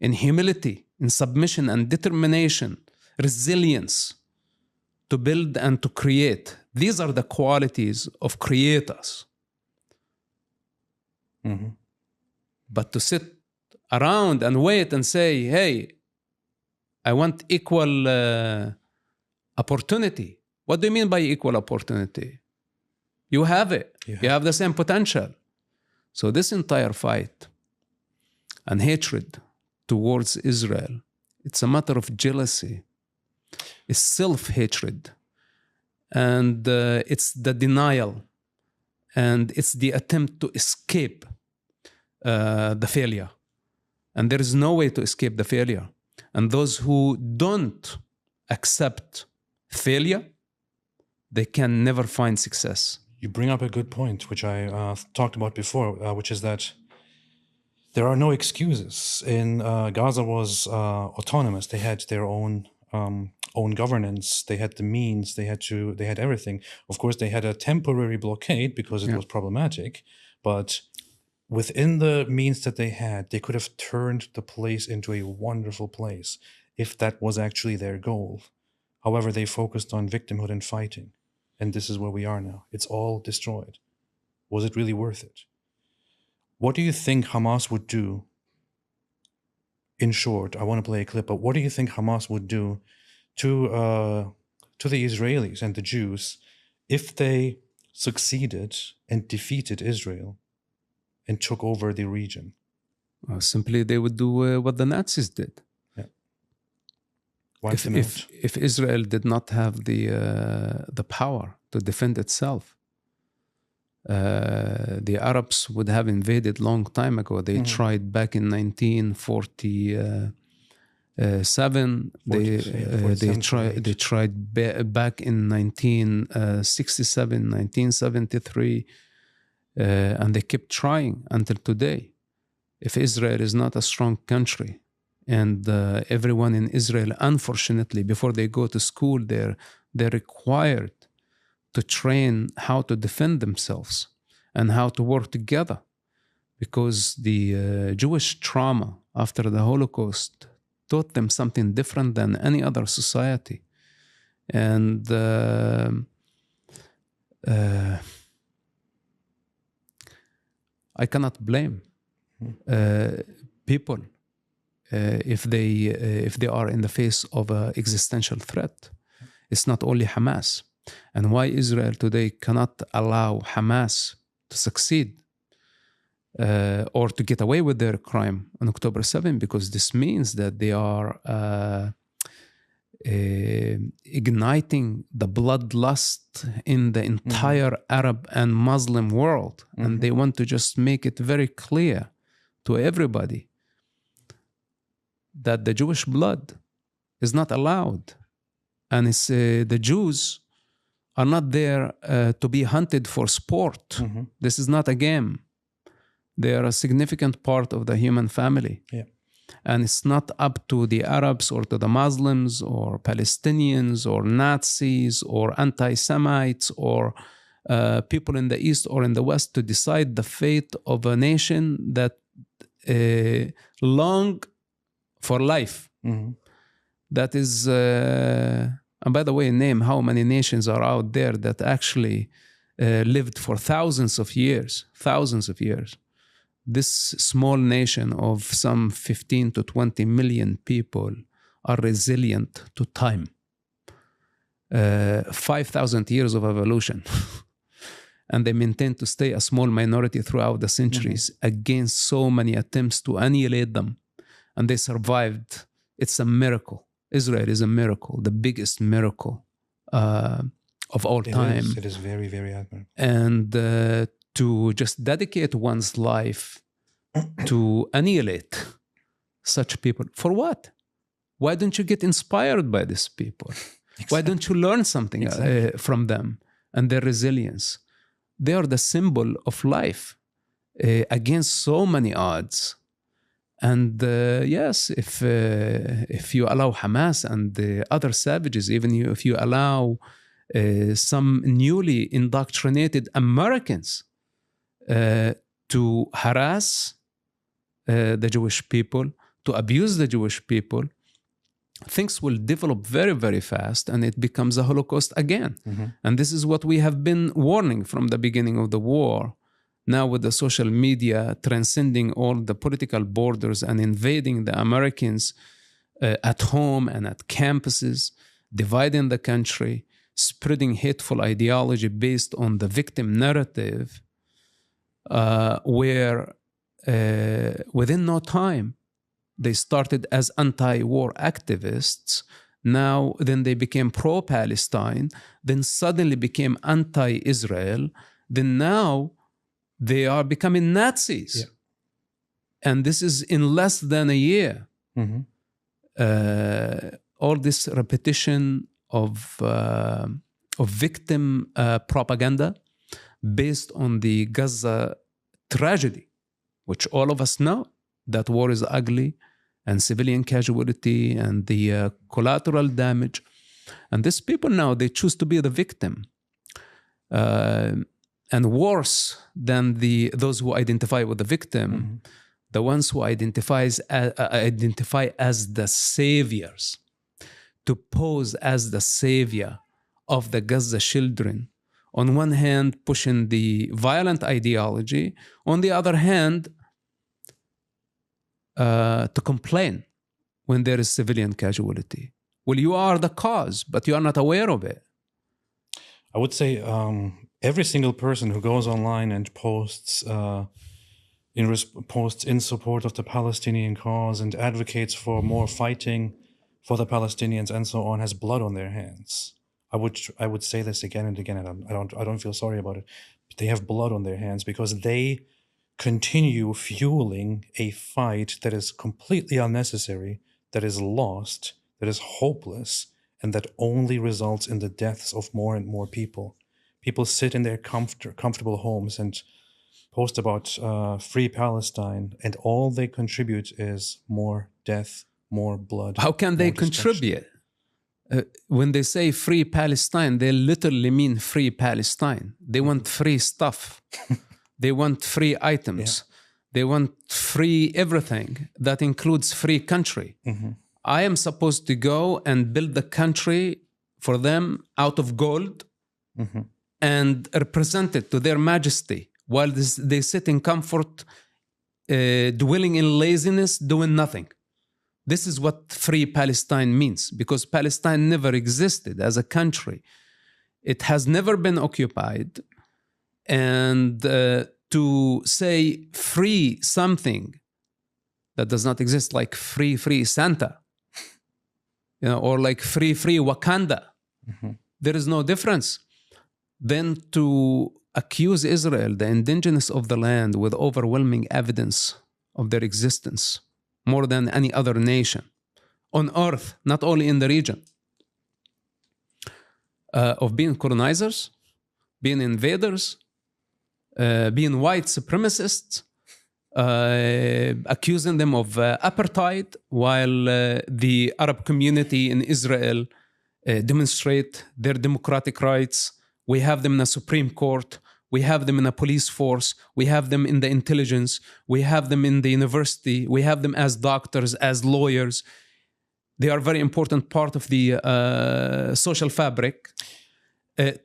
in humility, in submission and determination, resilience, to build and to create. These are the qualities of creators. Mm-hmm. But to sit around and wait and say, hey, I want equal opportunity. What do you mean by equal opportunity? You have it. You have the same potential. So this entire fight and hatred towards Israel, it's a matter of jealousy. It's self-hatred. And it's the denial. And it's the attempt to escape the failure. And there is no way to escape the failure. And those who don't accept failure, they can never find success. You bring up a good point, which I talked about before, which is that there are no excuses. In Gaza was autonomous. They had their own governance. They had the means. They had everything. Of course, they had a temporary blockade because it was problematic, but within the means that they had, they could have turned the place into a wonderful place if that was actually their goal. However, they focused on victimhood and fighting. And this is where we are now. It's all destroyed. Was it really worth it? What do you think Hamas would do? In short, I want to play a clip, but what do you think Hamas would do to the Israelis and the Jews if they succeeded and defeated Israel and took over the region? Simply, they would do what the Nazis did. If Israel did not have the power to defend itself, the Arabs would have invaded long time ago. They tried back in 1947. They tried back in 1967, 1973, and they kept trying until today. If Israel is not a strong country, and everyone in Israel, unfortunately, before they go to school, they're required to train how to defend themselves and how to work together, because the Jewish trauma after the Holocaust taught them something different than any other society. And I cannot blame people if they are in the face of an existential threat. It's not only Hamas. And why Israel today cannot allow Hamas to succeed or to get away with their crime on October 7, because this means that they are igniting the bloodlust in the entire Arab and Muslim world. And they want to just make it very clear to everybody that the Jewish blood is not allowed. And it's, the Jews are not there to be hunted for sport. This is not a game. They are a significant part of the human family. And it's not up to the Arabs or to the Muslims or Palestinians or Nazis or anti-Semites or people in the East or in the West to decide the fate of a nation that long for life. That is, and by the way, name how many nations are out there that actually lived for thousands of years. This small nation of some 15 to 20 million people are resilient to time. 5,000 years of evolution. And they maintain to stay a small minority throughout the centuries against so many attempts to annihilate them. And they survived. It's a miracle. Israel is a miracle, the biggest miracle of all time. It is very, very admirable. And to just dedicate one's life to annihilate such people. For what? Why don't you get inspired by these people? Exactly. Why don't you learn something from them and their resilience? They are the symbol of life against so many odds. And yes, if you allow Hamas and the other savages, even if you allow some newly indoctrinated Americans to harass the Jewish people, to abuse the Jewish people, things will develop very, very fast, and it becomes a Holocaust again. And this is what we have been warning from the beginning of the war. Now with the social media transcending all the political borders and invading the Americans at home and at campuses, dividing the country, spreading hateful ideology based on the victim narrative, where within no time, they started as anti-war activists. Now, then they became pro-Palestine, then suddenly became anti-Israel. Then now they are becoming Nazis. Yeah. And this is in less than a year. All this repetition of victim propaganda based on the Gaza tragedy, which all of us know that war is ugly, and civilian casualty and the collateral damage. And these people now, they choose to be the victim. And worse than those who identify with the victim, the ones who identify as the saviors, to pose as the savior of the Gaza children. On one hand, pushing the violent ideology. On the other hand, to complain when there is civilian casualty. Well, you are the cause, but you are not aware of it. I would say every single person who goes online and posts in support of the Palestinian cause and advocates for more fighting for the Palestinians and so on has blood on their hands. I would say this again and again, and I don't feel sorry about it. But they have blood on their hands because they continue fueling a fight that is completely unnecessary, that is lost, that is hopeless, and that only results in the deaths of more and more people. People sit in their comfortable homes and post about free Palestine, and all they contribute is more death, more blood. How can they contribute? When they say free Palestine, they literally mean free Palestine. They want free stuff. They want free items. Yeah. They want free everything. That includes free country. I am supposed to go and build the country for them out of gold and represent it to their majesty while they sit in comfort, dwelling in laziness, doing nothing. This is what free Palestine means, because Palestine never existed as a country. It has never been occupied. And to say free something that does not exist, like free Santa, or like free Wakanda, there is no difference. Then to accuse Israel, the indigenous of the land, with overwhelming evidence of their existence, more than any other nation on earth, not only in the region, of being colonizers, being invaders, being white supremacists, accusing them of apartheid, while the Arab community in Israel demonstrate their democratic rights We have them in a Supreme Court. We have them in a police force. We have them in the intelligence. We have them in the university. We have them as doctors, as lawyers. They are a very important part of the social fabric.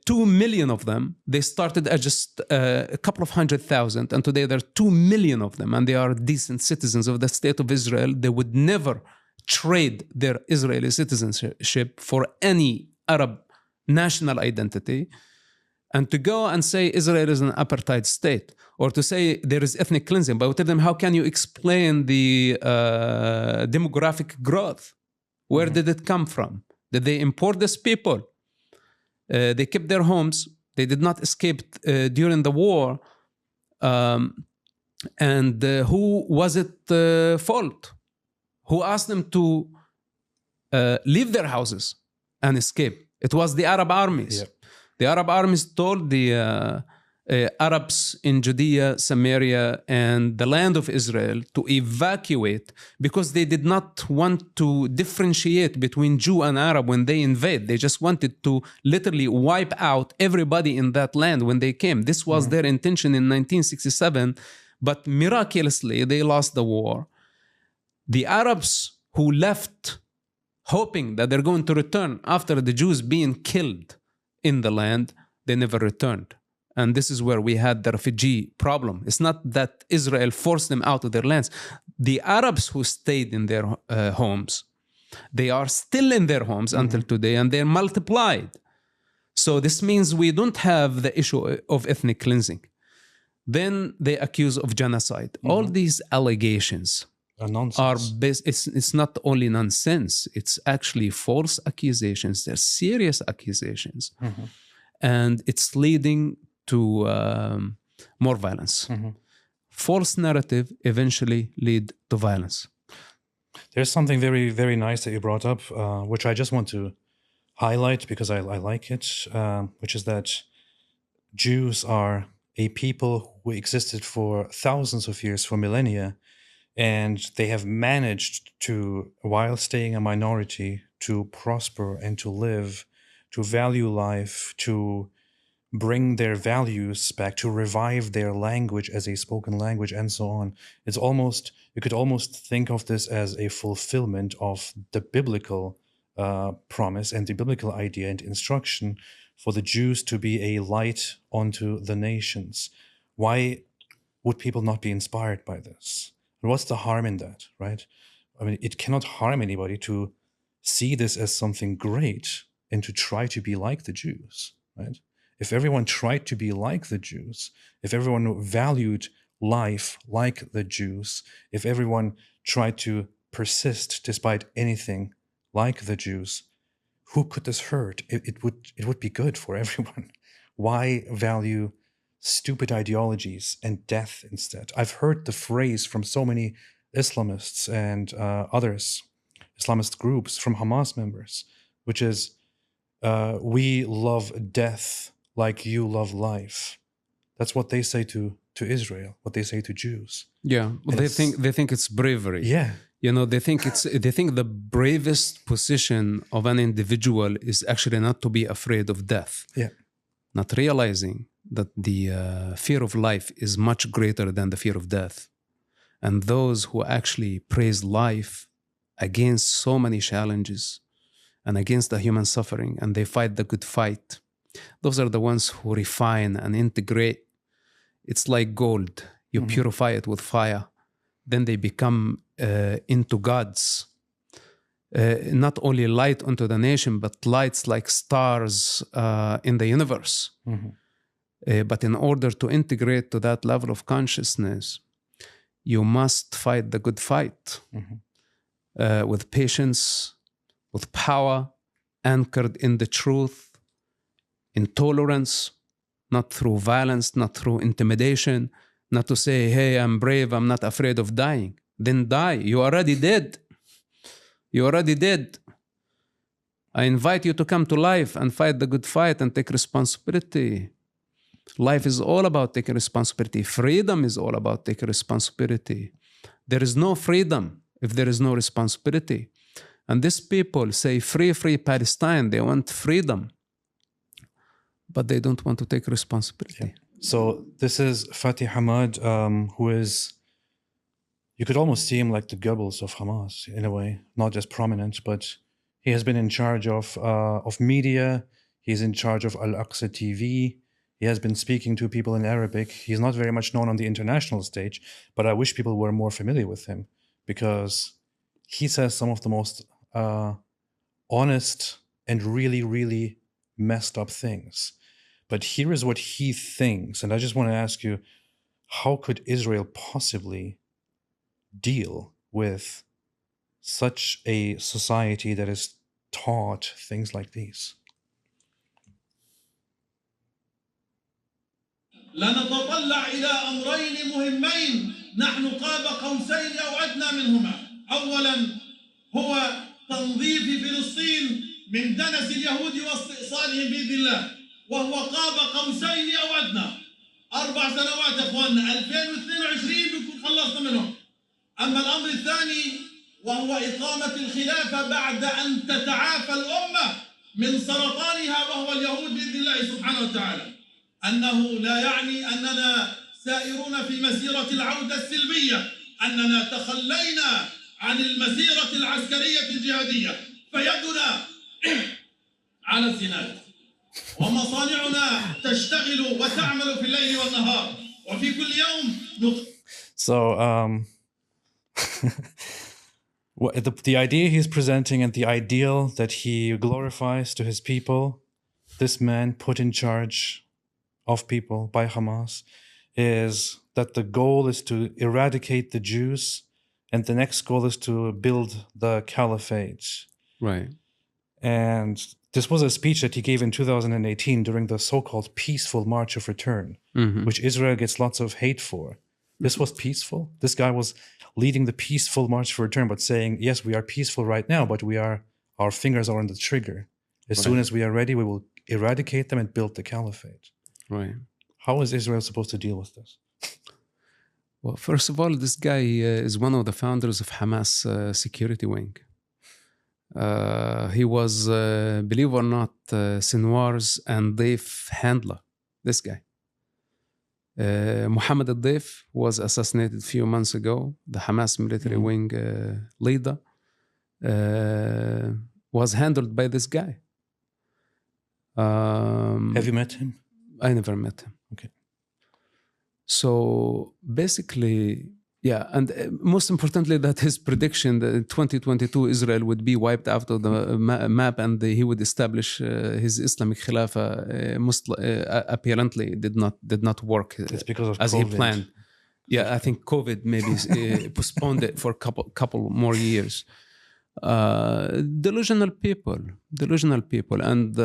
2 million of them, they started as just a couple of 100,000, and today there are 2 million of them, and they are decent citizens of the state of Israel. They would never trade their Israeli citizenship for any Arab national identity. And to go and say Israel is an apartheid state, or to say there is ethnic cleansing, but we tell them, how can you explain the demographic growth? Where did it come from? Did they import these people? They kept their homes. They did not escape during the war. And who was it fault? Who asked them to leave their houses and escape? It was the Arab armies. Yep. The Arab armies told the Arabs in Judea, Samaria, and the land of Israel to evacuate because they did not want to differentiate between Jew and Arab when they invade. They just wanted to literally wipe out everybody in that land when they came. This was their intention in 1967, but miraculously they lost the war. The Arabs who left hoping that they're going to return after the Jews being killed in the land, they never returned. And this is where we had the refugee problem. It's not that Israel forced them out of their lands. The Arabs who stayed in their homes, they are still in their homes until today, and they're multiplied. So this means we don't have the issue of ethnic cleansing. Then they accuse of genocide. All these allegations are based, it's not only nonsense, it's actually false accusations. They're serious accusations. And it's leading to more violence. False narrative eventually lead to violence. There's something very, very nice that you brought up, which I just want to highlight because I like it, which is that Jews are a people who existed for thousands of years, for millennia, and they have managed to, while staying a minority, to prosper and to live, to value life, to bring their values back, to revive their language as a spoken language, and so on. It's almost, you could almost think of this as a fulfillment of the biblical promise and the biblical idea and instruction for the Jews to be a light unto the nations. Why would people not be inspired by this? And what's the harm in that, right? I mean, it cannot harm anybody to see this as something great and to try to be like the Jews, right? If everyone tried to be like the Jews, if everyone valued life like the Jews, if everyone tried to persist despite anything like the Jews, who could this hurt? It would be good for everyone. Why value stupid ideologies and death instead? I've heard the phrase from so many Islamists and others, Islamist groups, from Hamas members, which is, we love death like you love life. That's what they say to Israel, what they say to Jews. Yeah, well, they think it's bravery. Yeah. You know, they think the bravest position of an individual is actually not to be afraid of death. Yeah. Not realizing that the fear of life is much greater than the fear of death. And those who actually praise life against so many challenges and against the human suffering, and they fight the good fight, those are the ones who refine and integrate. It's like gold. You purify it with fire. Then they become into gods. Not only light unto the nation, but lights like stars in the universe. But in order to integrate to that level of consciousness, you must fight the good fight with patience, with power, anchored in the truth, in tolerance, not through violence, not through intimidation, not to say, hey, I'm brave, I'm not afraid of dying. Then die. You already did. You already did. I invite you to come to life and fight the good fight and take responsibility. Life is all about taking responsibility. Freedom is all about taking responsibility. There is no freedom if there is no responsibility. And these people say, free, free Palestine. They want freedom. but they don't want to take responsibility. Yeah. So this is Fatih Hamad, who is, you could almost see him like the Goebbels of Hamas in a way, not just prominent, but he has been in charge of media. He's in charge of Al-Aqsa TV. He has been speaking to people in Arabic. He's not very much known on the international stage, but I wish people were more familiar with him because he says some of the most honest and really, really messed up things. But here is what he thinks, and I just want to ask you, how could Israel possibly deal with such a society that is taught things like these? لنتطلع إلى أمرين مهمين نحن قاب قوسين أو أدنى منهما. أولا هو تنظيف فلسطين من دنس اليهود واستئصالهم بإذن الله، وهو قاب قوسين أو أدنى. 4 سنوات يا أخواننا، 2022 بنكون خلصنا منهم. أما الأمر الثاني وهو إقامة الخلافة بعد أن تتعافى الأمة من سرطانها وهو اليهود بإذن الله سبحانه وتعالى. أنه لا يعني أننا سائرون في مسيرة العودة السلبية، أننا تخلينا عن المسيرة العسكرية الجهادية، فيدنا على الزناد ومصانعنا تشتغل وتعمل في الليل والنهار وفي كل يوم So, the idea he's presenting and the ideal that he glorifies to his people, this man put in charge of people by Hamas, is that the goal is to eradicate the Jews, and the next goal is to build the caliphate. Right. And this was a speech that he gave in 2018 during the so-called peaceful March of Return, which Israel gets lots of hate for. This was peaceful. This guy was leading the peaceful March for Return, but saying, yes, we are peaceful right now, but our fingers are on the trigger. As soon as we are ready, we will eradicate them and build the caliphate. Right. How is Israel supposed to deal with this? Well, first of all, this guy is one of the founders of Hamas security wing. He was, believe it or not, Sinwar's and Daif handler, this guy. Mohammed al-Daif was assassinated a few months ago. The Hamas military wing leader was handled by this guy. Have you met him? I never met him. Okay. So basically, yeah, and most importantly, that his prediction that in 2022 Israel would be wiped out of the map and he would establish his Islamic Khilafah apparently did not work It's because of as COVID. he planned. Yeah, I think COVID maybe postponed it for a couple more years. Delusional people, and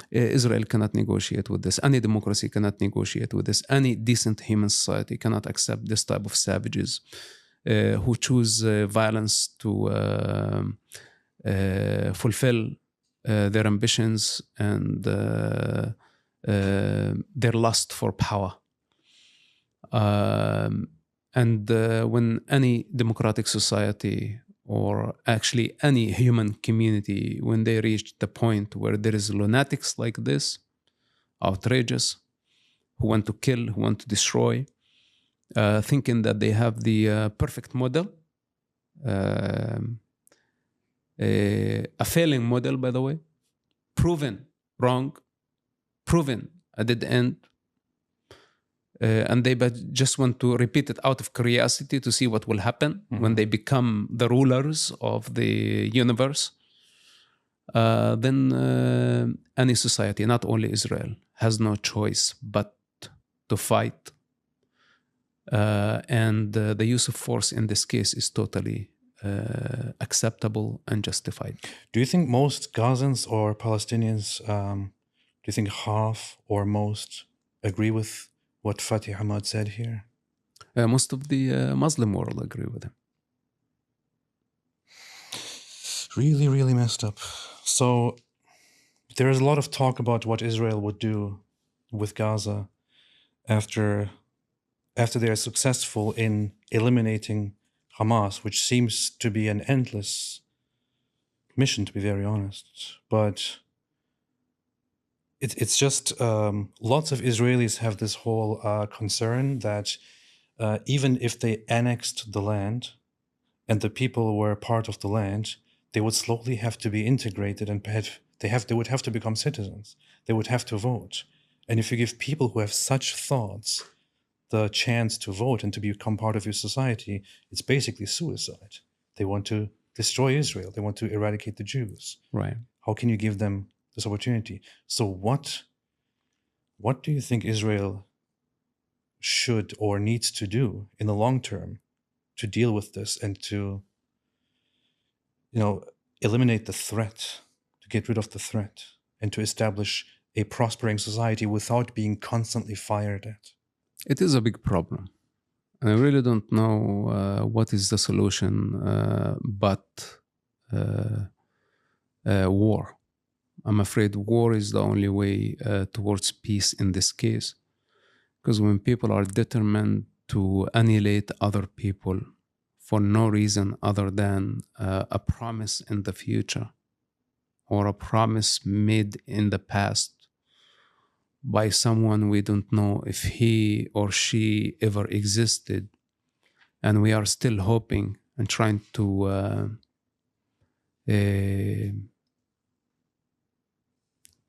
Israel cannot negotiate with this. Any democracy cannot negotiate with this. Any decent human society cannot accept this type of savages who choose violence to fulfill their ambitions and their lust for power. And when any democratic society, or actually any human community, when they reach the point where there is lunatics like this, outrageous, who want to kill, who want to destroy, thinking that they have the perfect model, a failing model, by the way, proven wrong, proven a dead end, and they just want to repeat it out of curiosity to see what will happen when they become the rulers of the universe, then any society, not only Israel, has no choice but to fight. And the use of force in this case is totally acceptable and justified. Do you think most Gazans or Palestinians, do you think half or most agree with what Fatih Hamad said here? Most of the Muslim world agree with him. Really, really messed up. So there is a lot of talk about what Israel would do with Gaza after they are successful in eliminating Hamas, which seems to be an endless mission, to be very honest. But it's just lots of Israelis have this whole concern that even if they annexed the land and the people were part of the land, they would slowly have to be integrated and they would have to become citizens. They would have to vote. And if you give people who have such thoughts the chance to vote and to become part of your society, it's basically suicide. They want to destroy Israel. They want to eradicate the Jews. Right. How can you give them this opportunity? So what do you think Israel should or needs to do in the long term to deal with this and to, eliminate the threat, to get rid of the threat, and to establish a prospering society without being constantly fired at? It is a big problem. And I really don't know what is the solution, but war. I'm afraid war is the only way towards peace in this case. Because when people are determined to annihilate other people for no reason other than a promise in the future or a promise made in the past by someone we don't know if he or she ever existed, and we are still hoping and trying to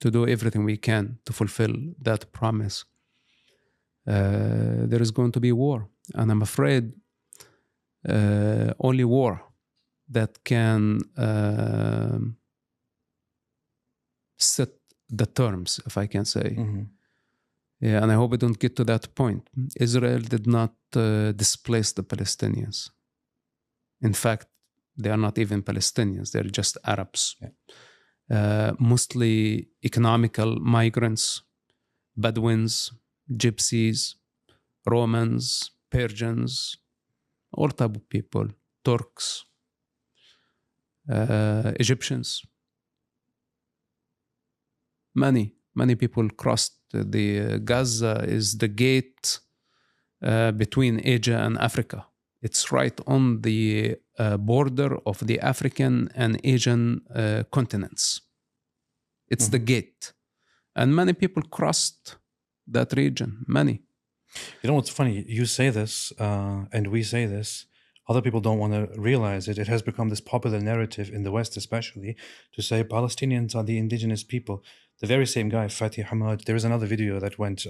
do everything we can to fulfill that promise, there is going to be war. And I'm afraid only war that can set the terms, if I can say. Mm-hmm. Yeah, and I hope we don't get to that point. Israel did not displace the Palestinians. In fact, they are not even Palestinians. They're just Arabs. Yeah. Mostly economical migrants, Bedouins, Gypsies, Romans, Persians, all type of people, Turks, Egyptians. Many people crossed the Gaza is the gate between Asia and Africa. It's right on the border of the African and Asian continents. It's the gate. And many people crossed that region, many. You know what's funny? You say this, and we say this. Other people don't want to realize it. It has become this popular narrative in the West, especially, to say Palestinians are the indigenous people. The very same guy, Fatih Hamad, there is another video that went,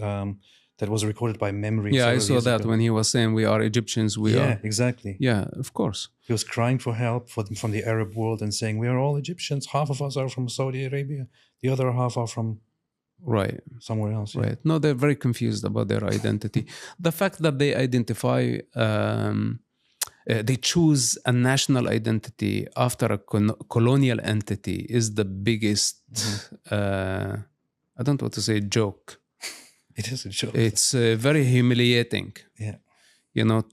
that was recorded by memory. Yeah, I saw that when he was saying we are Egyptians. Yeah, exactly. Yeah, of course. He was crying for help from the Arab world and saying, we are all Egyptians. Half of us are from Saudi Arabia. The other half are from somewhere else. Yeah. Right. No, they're very confused about their identity. The fact that they identify, they choose a national identity after a colonial entity is the biggest, I don't want to say joke. It is a joke. It's very humiliating. Yeah.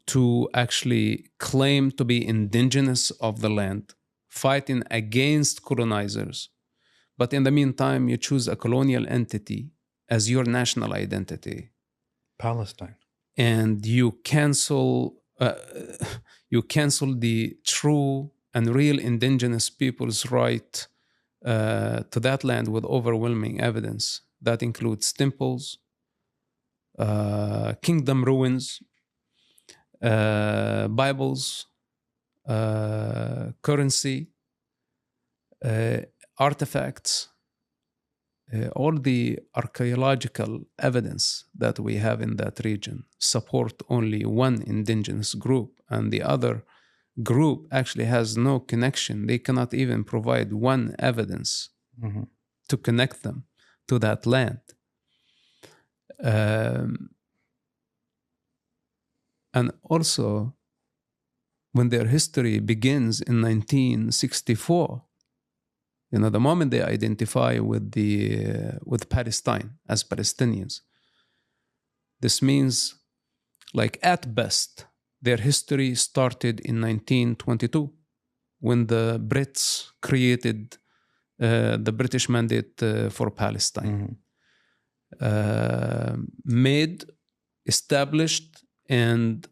To actually claim to be indigenous of the land, fighting against colonizers. But in the meantime, you choose a colonial entity as your national identity. Palestine. And you cancel the true and real indigenous people's right to that land with overwhelming evidence. That includes temples, kingdom ruins, Bibles, currency, artifacts, all the archaeological evidence that we have in that region support only one indigenous group, and the other group actually has no connection. They cannot even provide one evidence to connect them to that land. And also, when their history begins in 1964, the moment they identify with Palestine as Palestinians, this means, like at best, their history started in 1922, when the Brits created the British Mandate for Palestine. Made, established, and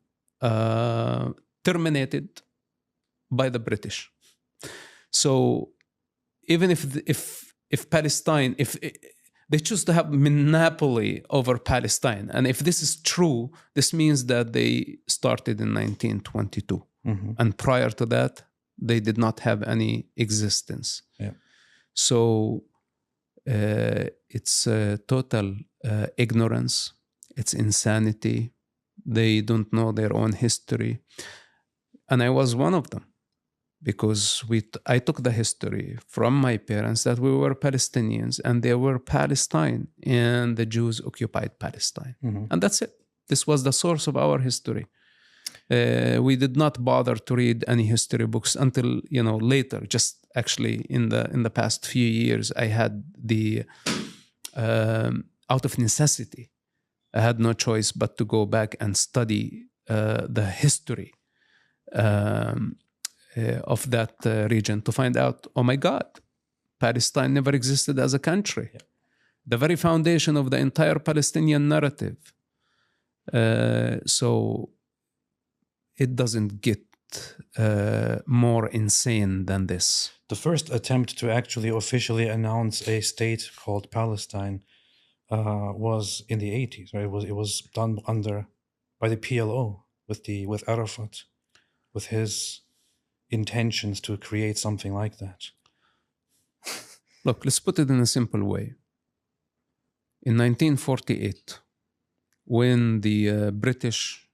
terminated by the British. So even if Palestine, if They choose to have monopoly over Palestine. And if this is true, this means that they started in 1922. And prior to that, they did not have any existence. Yeah. So it's total ignorance. It's insanity. They don't know their own history. And I was one of them, because I took the history from my parents that we were Palestinians and they were Palestine, and the Jews occupied Palestine. And that's it. This was the source of our history. We did not bother to read any history books until later. Just actually in the past few years, I had the out of necessity, I had no choice but to go back and study the history of that region, to find out, oh my God, Palestine never existed as a country. The very foundation of the entire Palestinian narrative. So it doesn't get more insane than this. The first attempt to actually officially announce a state called Palestine was in the 80s, right? It was done by the PLO with Arafat, with his intentions to create something like that. Look, let's put it in a simple way. In 1948, when the British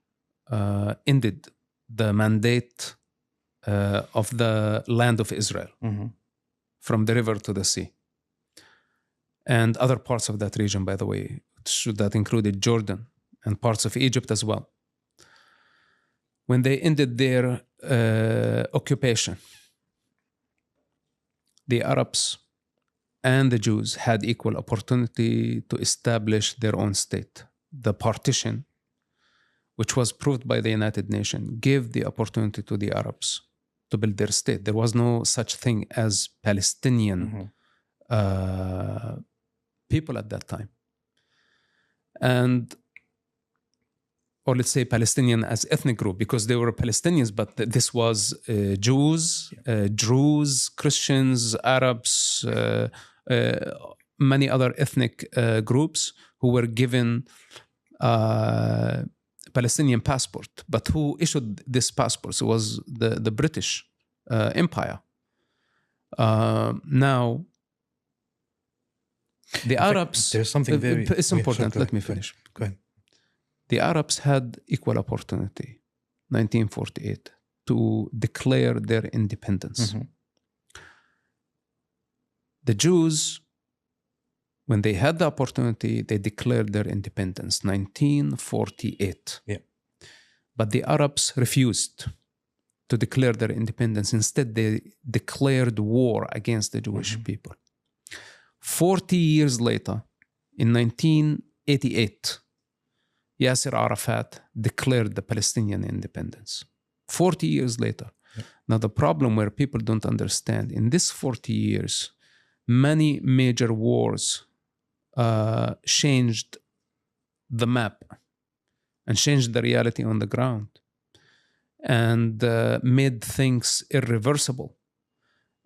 ended the mandate of the land of Israel from the river to the sea, and other parts of that region, by the way, that included Jordan and parts of Egypt as well. When they ended their occupation, the Arabs and the Jews had equal opportunity to establish their own state. The partition, which was proved by the United Nations, gave the opportunity to the Arabs to build their state. There was no such thing as Palestinian people at that time. Or let's say Palestinian as ethnic group, because they were Palestinians, but this was Jews, Druze, Christians, Arabs, many other ethnic groups who were given Palestinian passport. But who issued this passport? It was the British Empire. Now, the Arabs... There's something very... It's important. Let me finish. Go ahead. The Arabs had equal opportunity, 1948, to declare their independence. The Jews, when they had the opportunity, they declared their independence, 1948. Yeah. But the Arabs refused to declare their independence. Instead, they declared war against the Jewish people. 40 years later, in 1988, Yasser Arafat declared the Palestinian independence. 40 years later. Yeah. Now, the problem where people don't understand, in this 40 years, many major wars changed the map and changed the reality on the ground and made things irreversible.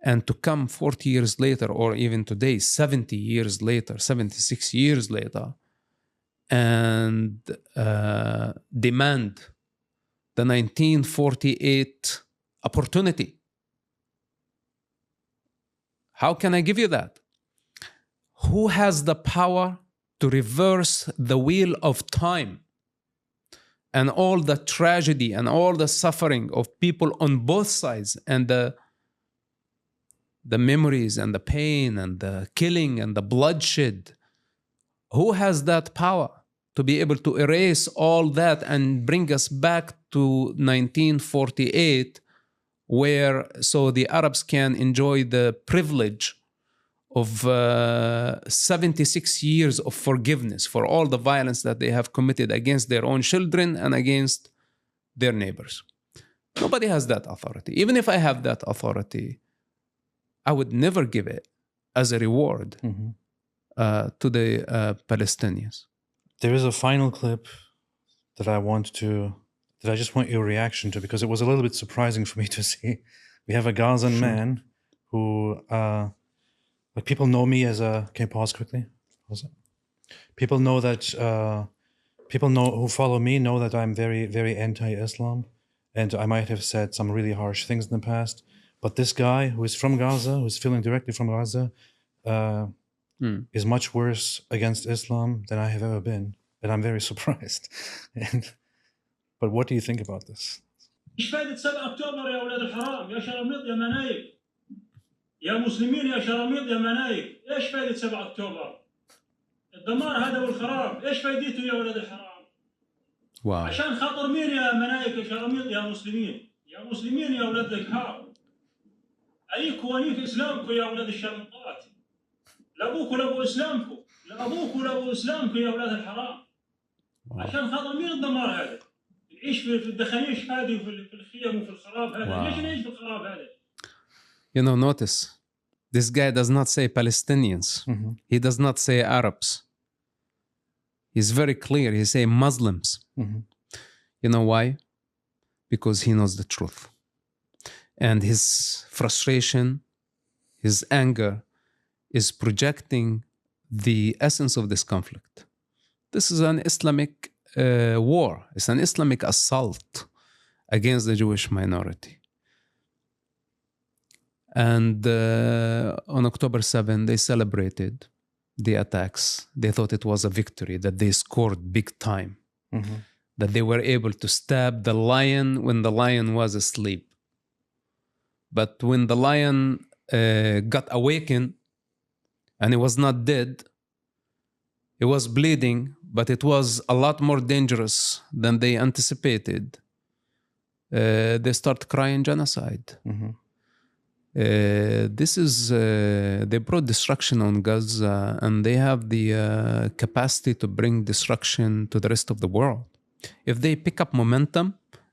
And to come 40 years later, or even today, 70 years later, 76 years later, and demand the 1948 opportunity. How can I give you that? Who has the power to reverse the wheel of time and all the tragedy and all the suffering of people on both sides, and the memories and the pain and the killing and the bloodshed? Who has that power to be able to erase all that and bring us back to 1948, where so the Arabs can enjoy the privilege of 76 years of forgiveness for all the violence that they have committed against their own children and against their neighbors? Nobody has that authority. Even if I have that authority, I would never give it as a reward to the Palestinians. There is a final clip that I just want your reaction to, because it was a little bit surprising for me to see. We have a Gazan man who, like, people know me as a, can you pause quickly? People know that people who follow me know that I'm very, very anti-Islam, and I might have said some really harsh things in the past. But this guy who is from Gaza, who's filming directly from Gaza, is much worse against Islam than I have ever been, and I'm very surprised. But what do you think about this? ايش فائدة 7 اكتوبر يا اولاد الحرام يا شراميط يا منايك يا مسلمين يا شراميط يا منايك ايش فائدة 7 اكتوبر الدمار هذا والخراب ايش فائدته يا اولاد الحرام واو. عشان خاطر مين يا منايك يا شراميط يا مسلمين يا اولاد الحرام ايكم ونيك اسلامكم يا اولاد الشرمطات لابوكم لابو اسلامكم لابوكم لابو اسلامكم يا اولاد الحرام عشان خاطر مين الدمار هذا نعيش في الدخانيش هذه وفي الخيم وفي الخراب هذا ليش نعيش في الخراب هذا You know, notice, this guy does not say Palestinians. He does not say Arabs. He's very clear. He say Muslims. You know why? Because he knows the truth. And his frustration, his anger is projecting the essence of this conflict. This is an Islamic war. It's an Islamic assault against the Jewish minority. And on October 7, they celebrated the attacks. They thought it was a victory, that they scored big time, that they were able to stab the lion when the lion was asleep. But when the lion got awakened and he was not dead, he was bleeding, but it was a lot more dangerous than they anticipated. They start crying genocide. This is they brought destruction on Gaza, and they have the capacity to bring destruction to the rest of the world. If they pick up momentum,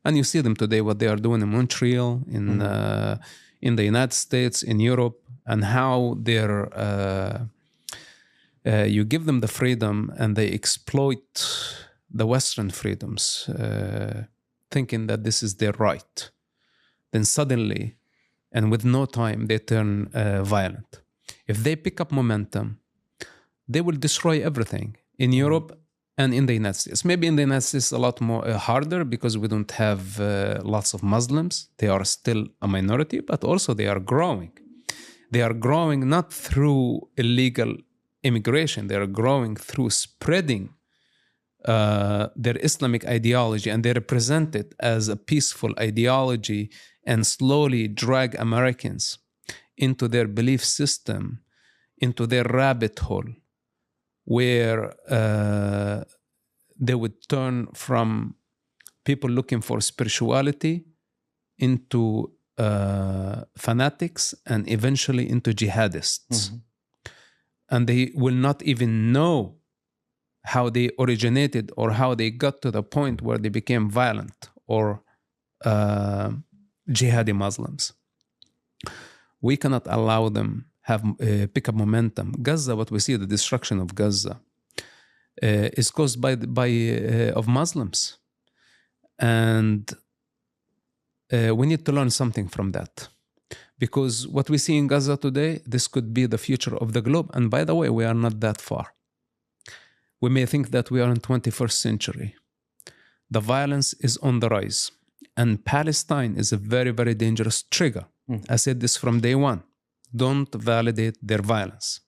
and you see them today, what they are doing in Montreal, in the United States, in Europe, and how they're you give them the freedom and they exploit the Western freedoms, thinking that this is their right. Then suddenly, and with no time, they turn violent. If they pick up momentum, they will destroy everything in Europe and in the United States. Maybe in the United States a lot more harder because we don't have lots of Muslims. They are still a minority, but also they are growing. They are growing not through illegal immigration. They are growing through spreading their Islamic ideology, and they represent it as a peaceful ideology and slowly drag Americans into their belief system, into their rabbit hole, where they would turn from people looking for spirituality into fanatics and eventually into jihadists. And they will not even know how they originated or how they got to the point where they became violent or jihadi Muslims. We cannot allow them have pick up momentum. Gaza, what we see, the destruction of Gaza, is caused by of Muslims, and we need to learn something from that. Because what we see in Gaza today, this could be the future of the globe. And by the way, we are not that far. We may think that we are in 21st century. The violence is on the rise. And Palestine is a very, very dangerous trigger. I said this from day one. Don't validate their violence.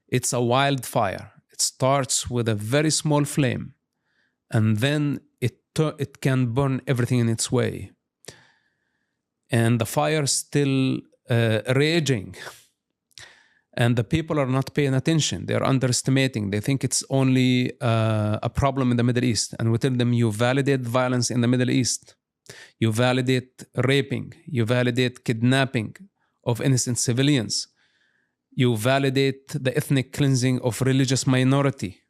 It's a wildfire. It starts with a very small flame. And then it can burn everything in its way. And the fire is still raging. And the people are not paying attention. They are underestimating. They think it's only a problem in the Middle East. And we tell them, you validate violence in the Middle East. You validate raping. You validate kidnapping of innocent civilians. You validate the ethnic cleansing of religious minority.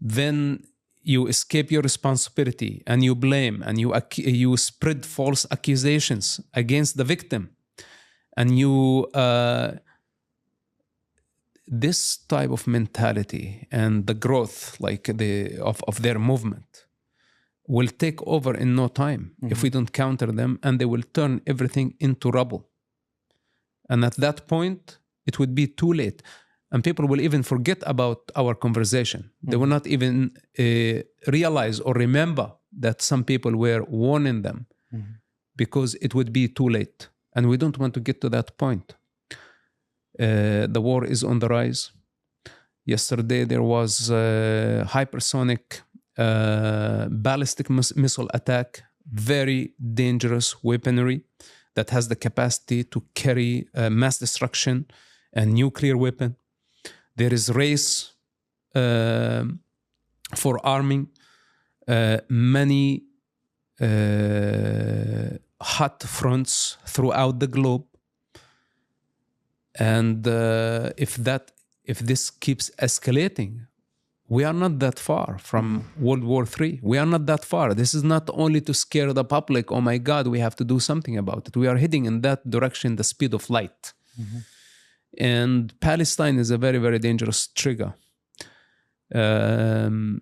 Then you escape your responsibility and you blame and you spread false accusations against the victim. And you, this type of mentality and the growth like of their movement will take over in no time if we don't counter them, and they will turn everything into rubble. And at that point, it would be too late. And people will even forget about our conversation. They will not even realize or remember that some people were warning them because it would be too late. And we don't want to get to that point. The war is on the rise. Yesterday, there was a hypersonic ballistic missile attack, very dangerous weaponry that has the capacity to carry mass destruction and nuclear weapon. There is race for arming many hot fronts throughout the globe. And if this keeps escalating, we are not that far from World War III. We are not that far. This is not only to scare the public, oh my God, we have to do something about it. We are heading in that direction, the speed of light. And Palestine is a very, very dangerous trigger. And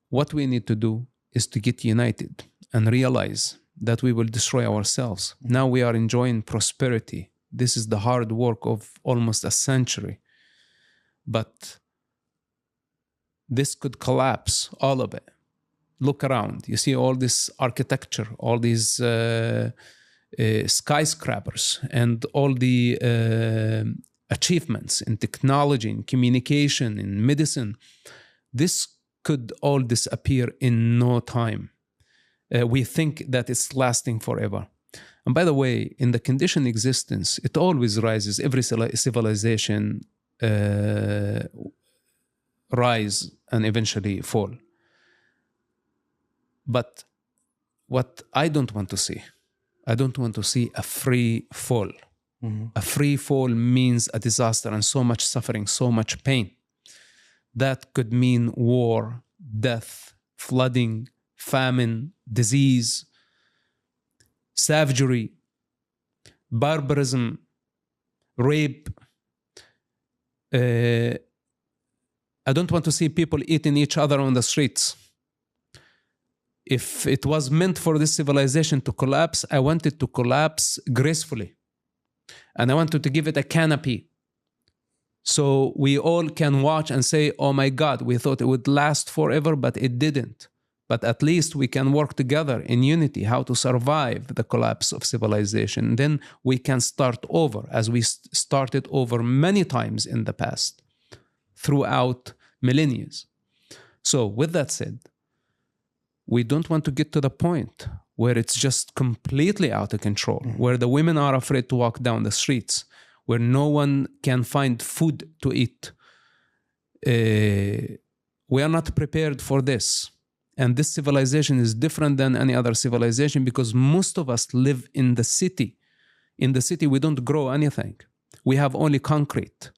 what we need to do is to get united and realize that we will destroy ourselves. Now we are enjoying prosperity. This is the hard work of almost a century. But this could collapse, all of it. Look around. You see all this architecture, all these skyscrapers, and all the achievements in technology, in communication, in medicine. This could all disappear in no time. We think that it's lasting forever. And by the way, in the conditioned existence, it always rises. Every civilization rise and eventually fall. But what I don't want to see, I don't want to see a free fall. A free fall means a disaster and so much suffering, so much pain. That could mean war, death, flooding, famine, disease, savagery, barbarism, rape. I don't want to see people eating each other on the streets. If it was meant for this civilization to collapse, I want it to collapse gracefully. And I wanted to give it a canopy. So we all can watch and say, oh my God, we thought it would last forever, but it didn't. But at least we can work together in unity, how to survive the collapse of civilization. Then we can start over, as we started over many times in the past, throughout millennia. So with that said, we don't want to get to the point where it's just completely out of control, where the women are afraid to walk down the streets, where no one can find food to eat. We are not prepared for this. And this civilization is different than any other civilization because most of us live in the city. In the city, we don't grow anything. We have only concrete.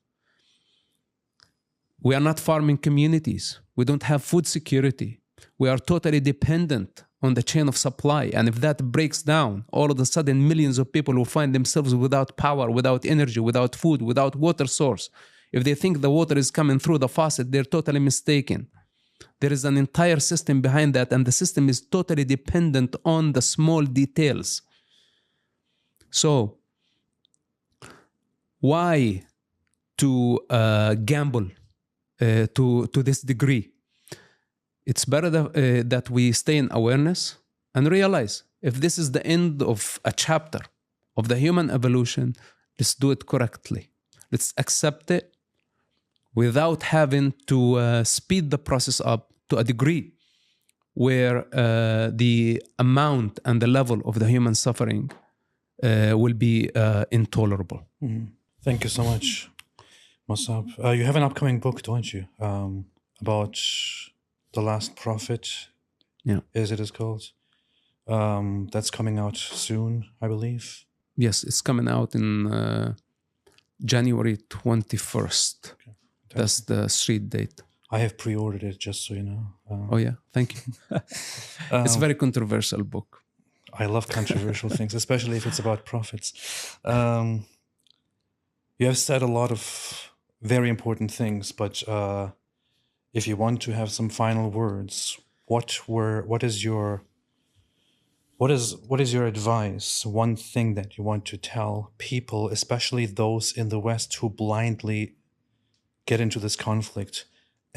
We are not farming communities. We don't have food security. We are totally dependent on the chain of supply. And if that breaks down, all of a sudden millions of people will find themselves without power, without energy, without food, without water source. If they think the water is coming through the faucet, they're totally mistaken. There is an entire system behind that, and the system is totally dependent on the small details. So, why to gamble to this degree? It's better that we stay in awareness and realize if this is the end of a chapter of the human evolution, let's do it correctly. Let's accept it without having to speed the process up to a degree where the amount and the level of the human suffering will be intolerable. Thank you so much, Mosab. You have an upcoming book, don't you? About the last prophet, as it is called. That's coming out soon, I believe. Yes, it's coming out in January 21st. Okay. That's the street date. I have pre-ordered it, just so you know. Oh yeah, thank you. It's a very controversial book. I love controversial things, especially if it's about prophets. You have said a lot of very important things, but if you want to have some final words, what is your advice? One thing that you want to tell people, especially those in the West who blindly get into this conflict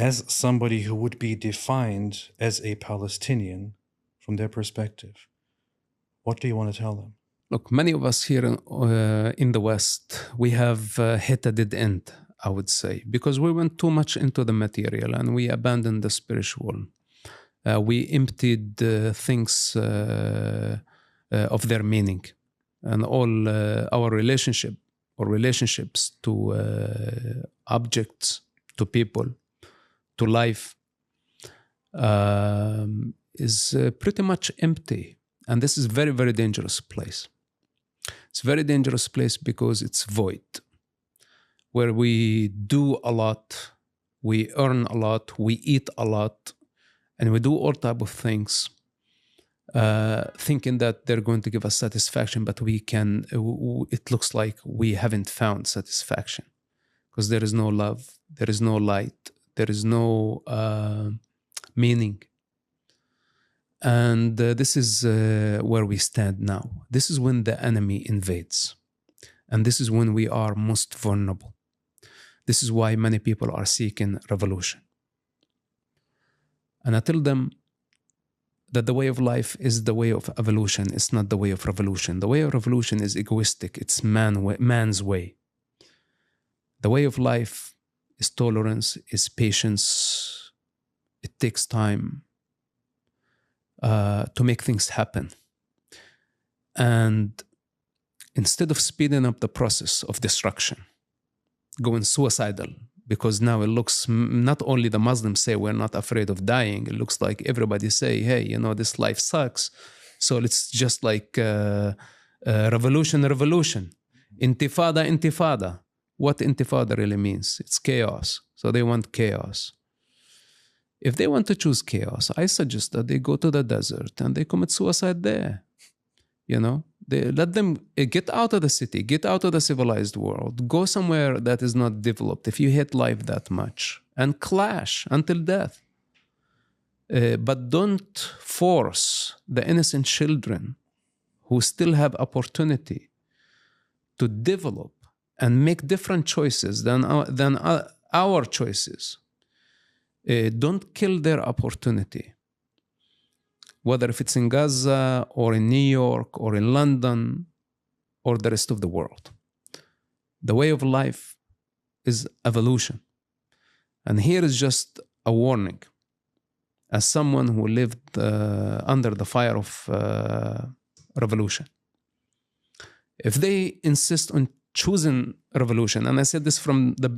as somebody who would be defined as a Palestinian from their perspective, what do you want to tell them? Look, many of us here in the West, we have hit a dead end, I would say, because we went too much into the material and we abandoned the spiritual. We emptied things of their meaning, and all our relationships to objects, to people, to life is pretty much empty. And this is a very, very dangerous place. It's a very dangerous place because it's void, where we do a lot, we earn a lot, we eat a lot, and we do all type of things, thinking that they're going to give us satisfaction, but it looks like we haven't found satisfaction because there is no love, there is no light, there is no meaning. And this is where we stand now. This is when the enemy invades. And this is when we are most vulnerable. This is why many people are seeking revolution. And I tell them that the way of life is the way of evolution. It's not the way of revolution. The way of revolution is egoistic. It's man's way. The way of life is tolerance, is patience. It takes time to make things happen. And instead of speeding up the process of destruction, going suicidal, because now it looks, not only the Muslims say we're not afraid of dying, it looks like everybody say, hey, this life sucks, so it's just like revolution. Intifada. What intifada really means? It's chaos. So they want chaos. If they want to choose chaos, I suggest that they go to the desert and they commit suicide there. They let them get out of the city, get out of the civilized world, go somewhere that is not developed if you hate life that much, and clash until death. But don't force the innocent children who still have opportunity to develop and make different choices than our choices. Don't kill their opportunity, whether if it's in Gaza or in New York or in London or the rest of the world. The way of life is evolution. And here is just a warning. As someone who lived under the fire of revolution, if they insist on choosing revolution, and I said this from the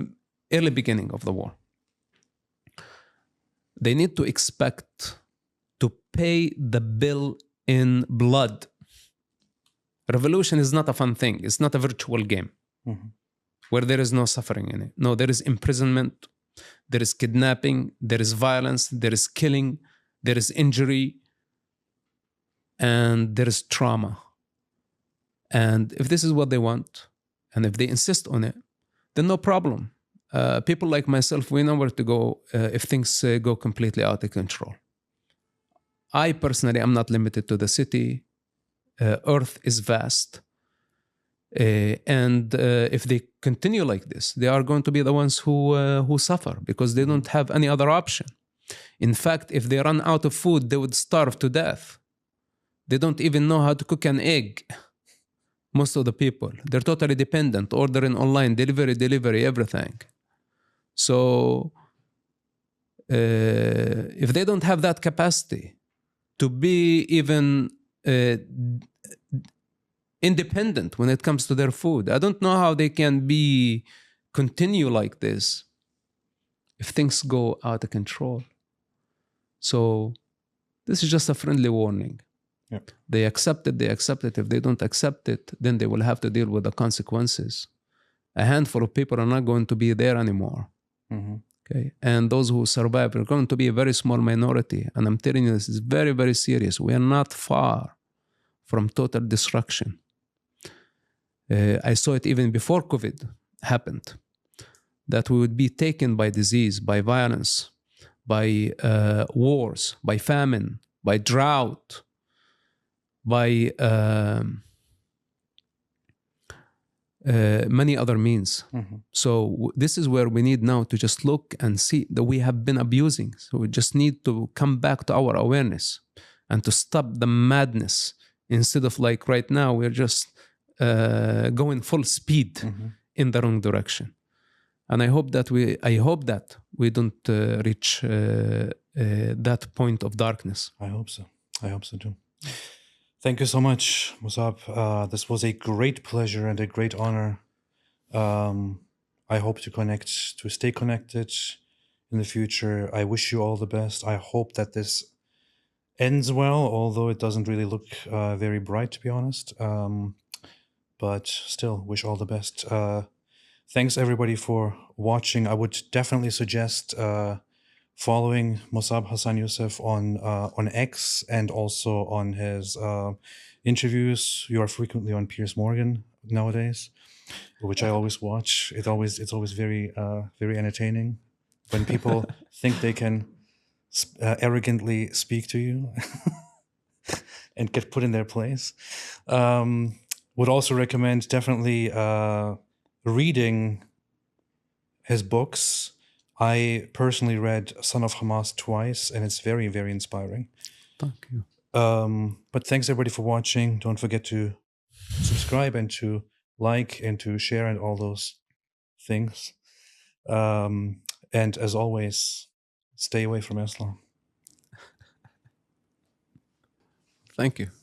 early beginning of the war, they need to expect to pay the bill in blood. Revolution is not a fun thing. It's not a virtual game where there is no suffering in it. No, there is imprisonment, there is kidnapping, there is violence, there is killing, there is injury, and there is trauma. And if this is what they want, and if they insist on it, then no problem. People like myself, we know where to go if things go completely out of control. I personally am not limited to the city. Earth is vast. And if they continue like this, they are going to be the ones who suffer because they don't have any other option. In fact, if they run out of food, they would starve to death. They don't even know how to cook an egg. Most of the people, they're totally dependent, ordering online, delivery, everything. So if they don't have that capacity to be even independent when it comes to their food, I don't know how they can continue like this if things go out of control. So this is just a friendly warning. Yep. They accept it. If they don't accept it, then they will have to deal with the consequences. A handful of people are not going to be there anymore. Okay, and those who survive are going to be a very small minority. And I'm telling you, this is very, very serious. We are not far from total destruction. I saw it even before COVID happened, that we would be taken by disease, by violence, by wars, by famine, by drought, by many other means. So this is where we need now to just look and see that we have been abusing. So we just need to come back to our awareness and to stop the madness, instead of like right now we're just going full speed in the wrong direction. And I hope that we don't reach that point of darkness. I hope so. I hope so too. Thank you so much, Mosab. This was a great pleasure and a great honor. I hope to stay connected in the future. I wish you all the best. I hope that this ends well, although it doesn't really look very bright, to be honest. But still, wish all the best. Thanks everybody for watching. I would definitely suggest following Mosab Hassan Yousef on X and also on his interviews. You are frequently on Piers Morgan nowadays, which I always watch. It's always very very entertaining when people think they can arrogantly speak to you and get put in their place. Would also recommend definitely reading his books. I personally read Son of Hamas twice, and it's very, very inspiring. Thank you. But thanks everybody for watching. Don't forget to subscribe and to like and to share and all those things. And as always, stay away from Islam. Thank you.